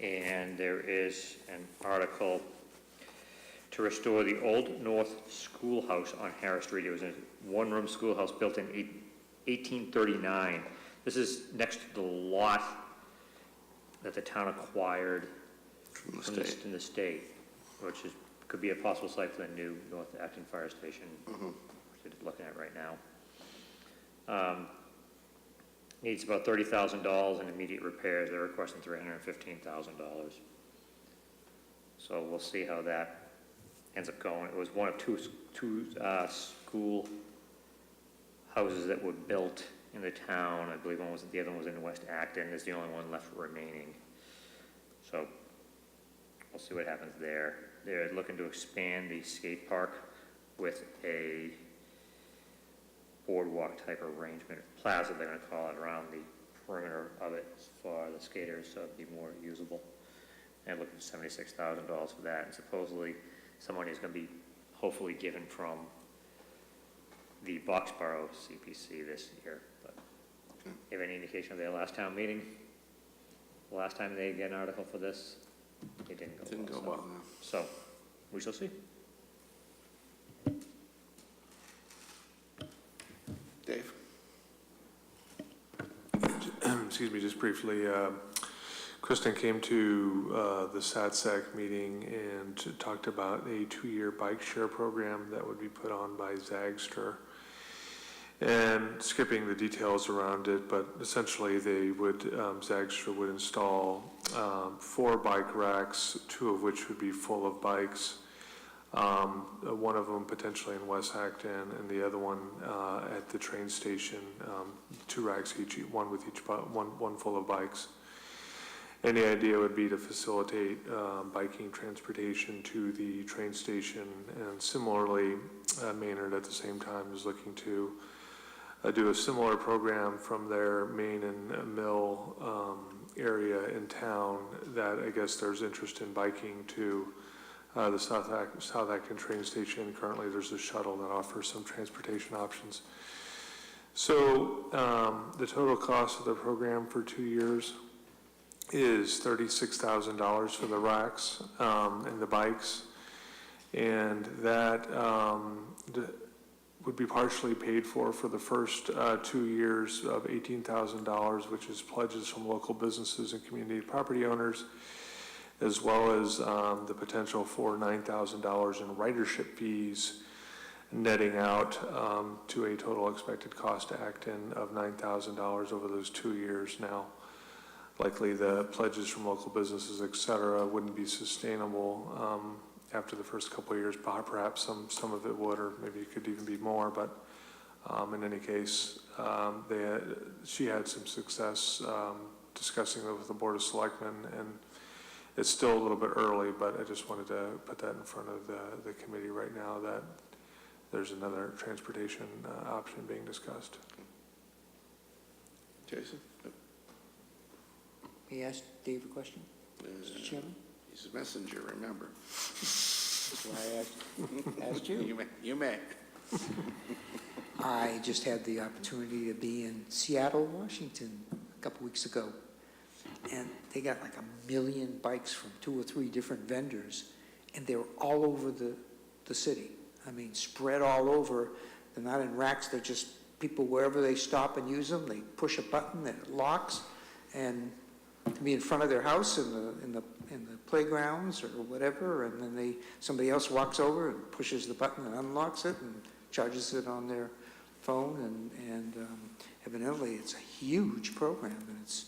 Speaker 6: and there is an article to to restore the Old North Schoolhouse on Harris Street. It was a one-room schoolhouse built in 1839. This is next to the lot that the town acquired
Speaker 1: From the
Speaker 6: from
Speaker 1: state.
Speaker 6: the state, which is, could be a possible site for the new North Acton Fire Station, which they're looking at right now. Needs about $30,000 in immediate repairs. They're requesting $315,000. So we'll see how that ends up going. It was one of two school houses that were built in the town. I believe the other one was in West Acton. It's the only one left remaining. So we'll see what happens there. They're looking to expand the skate park with a boardwalk type arrangement, plaza they're gonna call it, around the perimeter of it for the skaters, so it'd be more usable. And looking for $76,000 for that, and supposedly some money is gonna be hopefully given from the Boxborough CPC this year, but you have any indication of their last town meeting? The last time they get an article for this, it didn't go well.
Speaker 1: no.
Speaker 6: So, we shall see.
Speaker 1: Dave?
Speaker 4: Excuse me, just briefly, Kristen came to the SATSAC meeting and talked about a 2-year bike share program that would be put on by Zagster. And skipping the details around it, but essentially they would, Zagster would install 4 bike racks, 2 of which would be full of bikes. One of them potentially in West Acton, and the other one at the train station. 2 racks each, one with each, one full of bikes. And the idea would be to facilitate biking transportation to the train station, and similarly, Maynard at the same time is looking to do a similar program from their Main and Mill area in town. That I guess there's interest in biking to the South Acton train station. Currently, there's a shuttle that offers some transportation options. So the total cost of the program for 2 years is $36,000 for the racks and the bikes, and that would be partially paid for the first 2 years of $18,000, which is pledges from local businesses and community property owners, as well as the potential for $9,000 in ridership fees, netting out to a total expected cost to Acton of $9,000 over those 2 years. Now, likely the pledges from local businesses, et cetera, wouldn't be sustainable after the first couple of years. Perhaps some of it would, or maybe it could even be more, but in any case, she had some success discussing it with the Board of Selectmen, and it's still a little bit early, but I just wanted to put that in front of the committee right now, that there's another transportation option being discussed.
Speaker 1: Jason?
Speaker 9: May I ask Dave a question, Mr. Chairman?
Speaker 1: He's a messenger, remember.
Speaker 9: That's why I asked you.
Speaker 1: You may.
Speaker 9: I just had the opportunity to be in Seattle, Washington, a couple weeks ago, and they got like 1 million bikes from 2 or 3 different vendors, and they were all over the city. I mean, spread all over. They're not in racks, they're just people wherever they stop and use them, they push a button and it locks, and to be in front of their house in the playgrounds or whatever, and then somebody else walks over and pushes the button and unlocks it and charges it on their phone, and evidently it's a huge program, and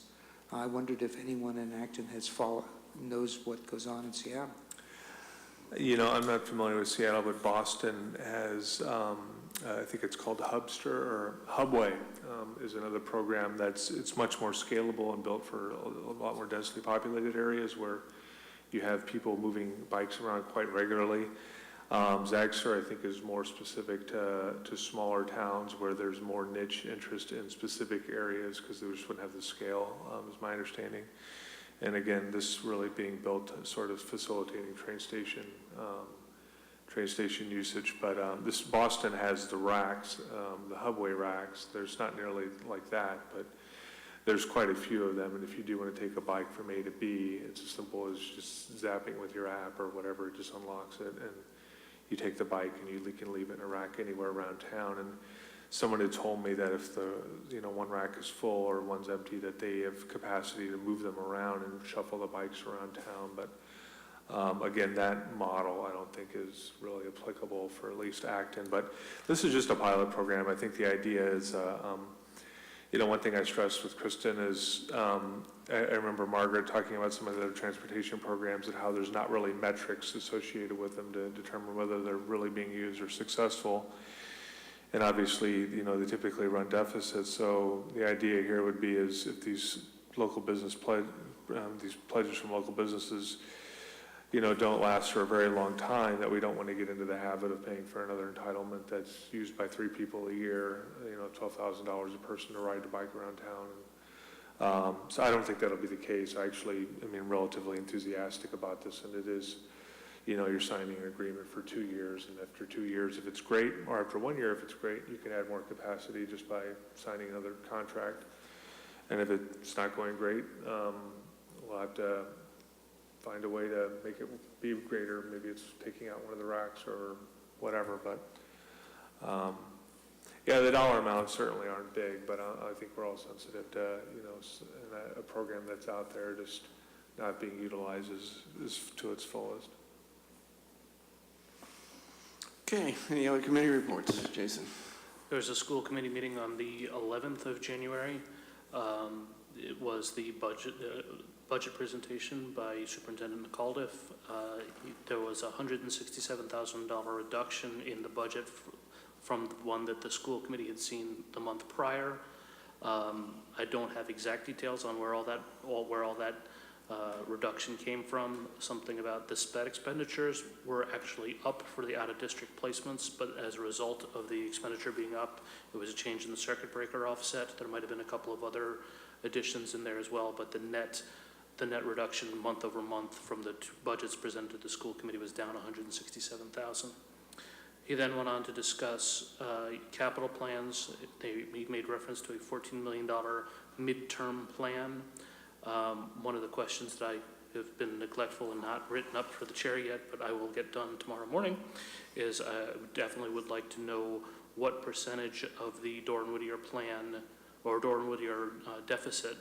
Speaker 9: I wondered if anyone in Acton knows what goes on in Seattle.
Speaker 4: You know, I'm not familiar with Seattle, but Boston has, I think it's called Hubster or Hubway, is another program it's much more scalable and built for a lot more densely populated areas where you have people moving bikes around quite regularly. Zagster, I think, is more specific to smaller towns where there's more niche interest in specific areas, because they just wouldn't have the scale, is my understanding. And again, this really being built sort of facilitating train station usage. But this Boston has the racks, the Hubway racks. There's not nearly like that, but there's quite a few of them. And if you do want to take a bike from A to B, it's as simple as just zapping with your app or whatever. It just unlocks it. And you take the bike and you can leave it in a rack anywhere around town. And someone had told me that if one rack is full or one's empty, that they have capacity to move them around and shuffle the bikes around town. But again, that model I don't think is really applicable for at least Acton. But this is just a pilot program. I think the idea is, one thing I stressed with Kristen is, I remember Margaret talking about some of the other transportation programs and how there's not really metrics associated with them to determine whether they're really being used or successful. And obviously, they typically run deficits. So the idea here would be is if these local business these pledges from local businesses, don't last for a very long time, that we don't want to get into the habit of paying for another entitlement that's used by 3 people a year, $12,000 a person to ride the bike around town. So I don't think that'll be the case. I actually, relatively enthusiastic about this, and it is, you're signing an agreement for 2 years, and after 2 years, if it's great, or after 1 year, if it's great, you can add more capacity just by signing another contract. And if it's not going great, we'll have to find a way to make it be greater. Maybe it's taking out one of the racks or whatever, but yeah, the dollar amounts certainly aren't big, but I think we're all sensitive to, a program that's out there just not being utilized is to its fullest.
Speaker 1: Okay, any other committee reports? Jason?
Speaker 7: There was a school committee meeting on the 11th of January. It was the budget presentation by Superintendent McAuliffe. There was a $167,000 reduction in the budget from the one that the school committee had seen the month prior. I don't have exact details on where all that reduction came from. Something about the SPED expenditures were actually up for the out-of-district placements, but as a result of the expenditure being up, it was a change in the circuit breaker offset. There might have been a couple of other additions in there as well, but the net reduction month over month from the two budgets presented to the school committee was down $167,000. He then went on to discuss capital plans. He made reference to a $14 million midterm plan. One of the questions that I have been neglectful and not written up for the chair yet, but I will get done tomorrow morning, is I definitely would like to know what percentage of the Doran-Whittier plan or Doran-Whittier deficit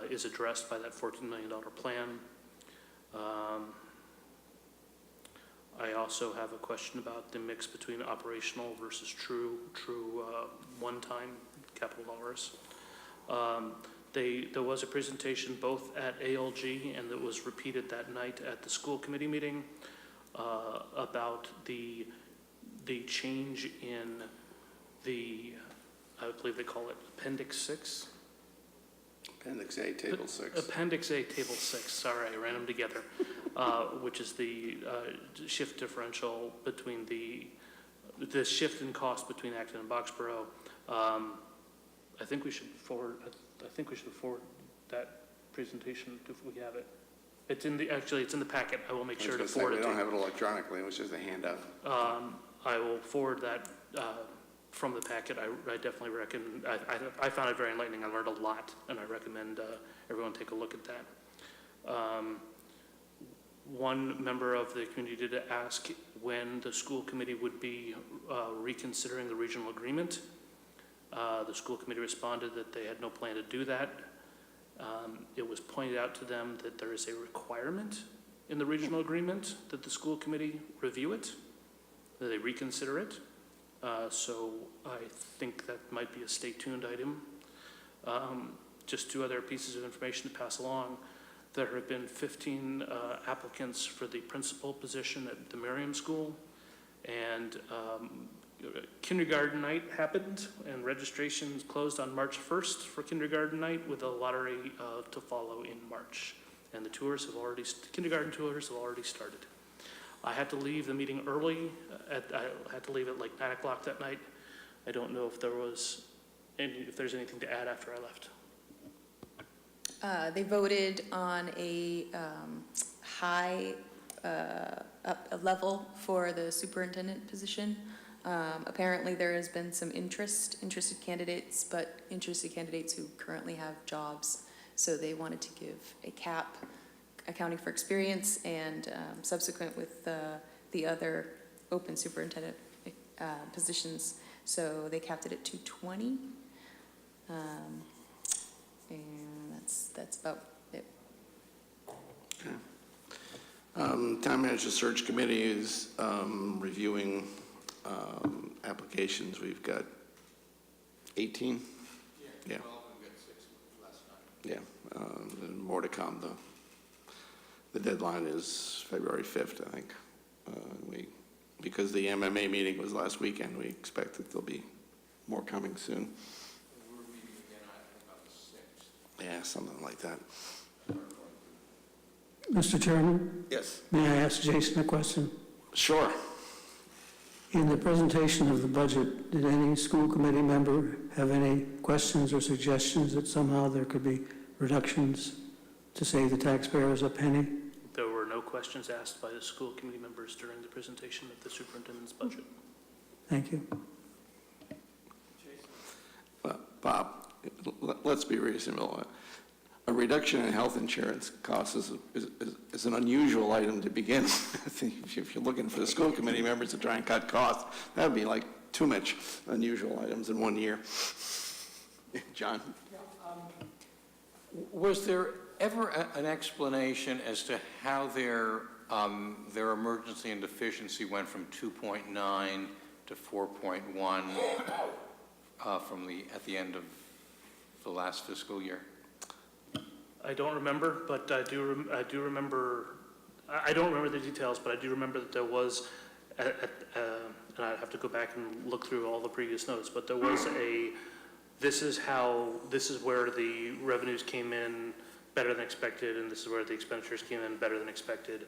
Speaker 7: is addressed by that $14 million plan. I also have a question about the mix between operational versus true one-time capital dollars. There was a presentation both at ALG and that was repeated that night at the school committee meeting about the change in I believe they call it Appendix 6.
Speaker 1: Appendix A, Table 6.
Speaker 7: Appendix A, Table 6, sorry, I ran them together, which is the shift differential between the shift in cost between Acton and Boxborough. I think we should forward that presentation if we have it. It's in the packet. I will make sure to forward it.
Speaker 1: We don't have it electronically, it was just a handout.
Speaker 7: I will forward that from the packet. I definitely recommend, I found it very enlightening. I learned a lot, and I recommend everyone take a look at that. One member of the community did ask when the school committee would be reconsidering the regional agreement. The school committee responded that they had no plan to do that. It was pointed out to them that there is a requirement in the regional agreement that the school committee review it, that they reconsider it. So I think that might be a stay tuned item. Just 2 other pieces of information to pass along. There have been 15 applicants for the principal position at the Merriam School, and kindergarten night happened, and registrations closed on March 1st for kindergarten night, with a lottery to follow in March. And the kindergarten tours have already started. I had to leave the meeting early. I had to leave at like 9 o'clock that night. I don't know if there's anything to add after I left.
Speaker 12: They voted on a high a level for the superintendent position. Apparently there has been some interested candidates, but interested candidates who currently have jobs. So they wanted to give a cap accounting for experience and subsequent with the other open superintendent positions. So they capped it at 220. And that's about it.
Speaker 1: Town Manager Search Committee is reviewing applications. We've got 18? Yeah.
Speaker 10: 12, we've got 6 last night.
Speaker 1: Yeah, and more to come, though. The deadline is February 5th, I think. Because the MMA meeting was last weekend, we expect that there'll be more coming soon.
Speaker 10: We're meeting again, I think, about the 6th.
Speaker 1: Yeah, something like that.
Speaker 11: Mr. Chairman,
Speaker 1: Yes.
Speaker 11: may I ask Jason a question?
Speaker 1: Sure.
Speaker 11: In the presentation of the budget, did any school committee member have any questions or suggestions that somehow there could be reductions to save the taxpayers a penny?
Speaker 7: There were no questions asked by the school committee members during the presentation of the superintendent's budget.
Speaker 11: Thank you.
Speaker 1: Bob, let's be reasonable. A reduction in health insurance costs is an unusual item to begin with. If you're looking for the school committee members to try and cut costs, that would be like too much unusual items in one year. John?
Speaker 10: Was there ever an explanation as to how their emergency and deficiency went from 2.9 to 4.1 at the end of the last fiscal year?
Speaker 7: I don't remember, but I do remember, I don't remember the details, but I do remember that there was, and I'd have to go back and look through all the previous notes, but there was this is where the revenues came in better than expected, and this is where the expenditures came in better than expected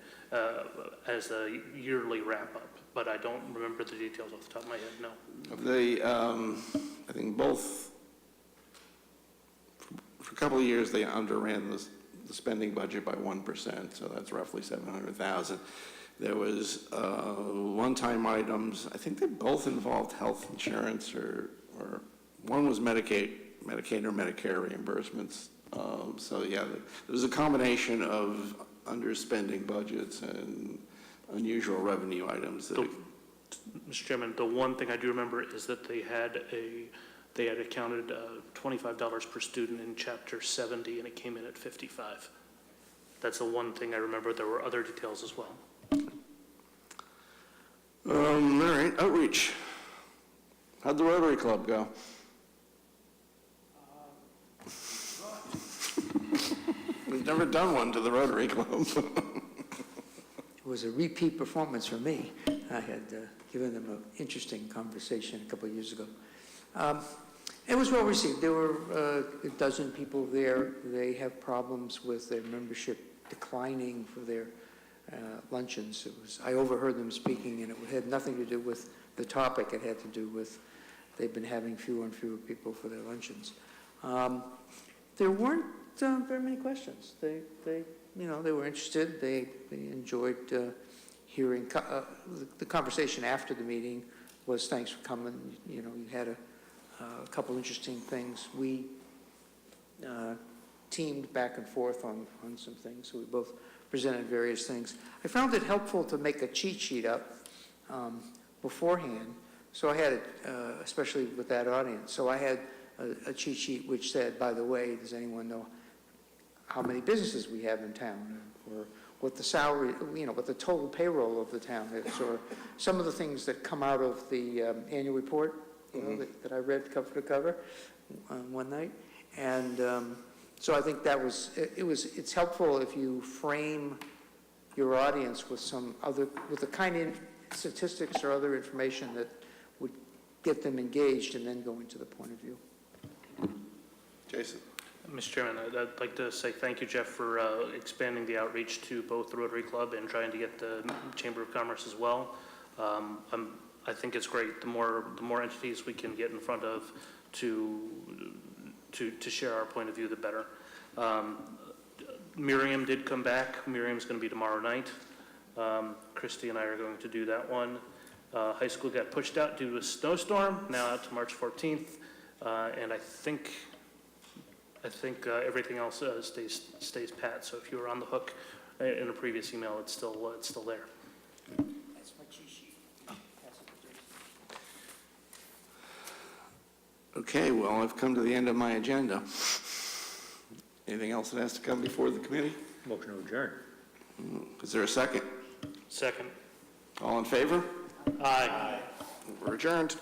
Speaker 7: as a yearly wrap-up. But I don't remember the details off the top of my head, no.
Speaker 1: I think both, for a couple of years, they underran the spending budget by 1%, so that's roughly $700,000. There was one-time items. I think they both involved health insurance, or one was Medicaid or Medicare reimbursements. So yeah, there was a combination of underspending budgets and unusual revenue items.
Speaker 7: Mr. Chairman, the one thing I do remember is that they had accounted $25 per student in Chapter 70, and it came in at 55. That's the one thing I remember. There were other details as well.
Speaker 1: All right, outreach. How'd the Rotary Club go? We've never done one to the Rotary Club.
Speaker 9: It was a repeat performance for me. I had given them an interesting conversation a couple of years ago. It was well received. There were a dozen people there. They have problems with their membership declining for their luncheons. I overheard them speaking, and it had nothing to do with the topic. It had to do with they've been having fewer and fewer people for their luncheons. There weren't very many questions. They were interested. They enjoyed hearing. The conversation after the meeting was, thanks for coming. You had a couple interesting things. We teamed back and forth on some things, so we both presented various things. I found it helpful to make a cheat sheet up beforehand, so I had it, especially with that audience. So I had a cheat sheet which said, by the way, does anyone know how many businesses we have in town, or what the salary, what the total payroll of the town is, or some of the things that come out of the annual report, that I read cover to cover one night. And so I think that it's helpful if you frame your audience with with the kind of statistics or other information that would get them engaged and then go into the point of view.
Speaker 1: Jason?
Speaker 7: Mr. Chairman, I'd like to say thank you, Jeff, for expanding the outreach to both the Rotary Club and trying to get the Chamber of Commerce as well. I think it's great. The more entities we can get in front of to share our point of view, the better. Miriam did come back. Miriam's going to be tomorrow night. Christy and I are going to do that one. High school got pushed out due to a snowstorm, now out to March 14th. And I think everything else stays pat. So if you were on the hook in a previous email, it's still there.
Speaker 1: Okay, well, I've come to the end of my agenda. Anything else that has to come before the committee?
Speaker 6: Motion to adjourn.
Speaker 1: Is there a second?
Speaker 7: Second.
Speaker 1: All in favor?
Speaker 7: Aye.
Speaker 1: We're adjourned.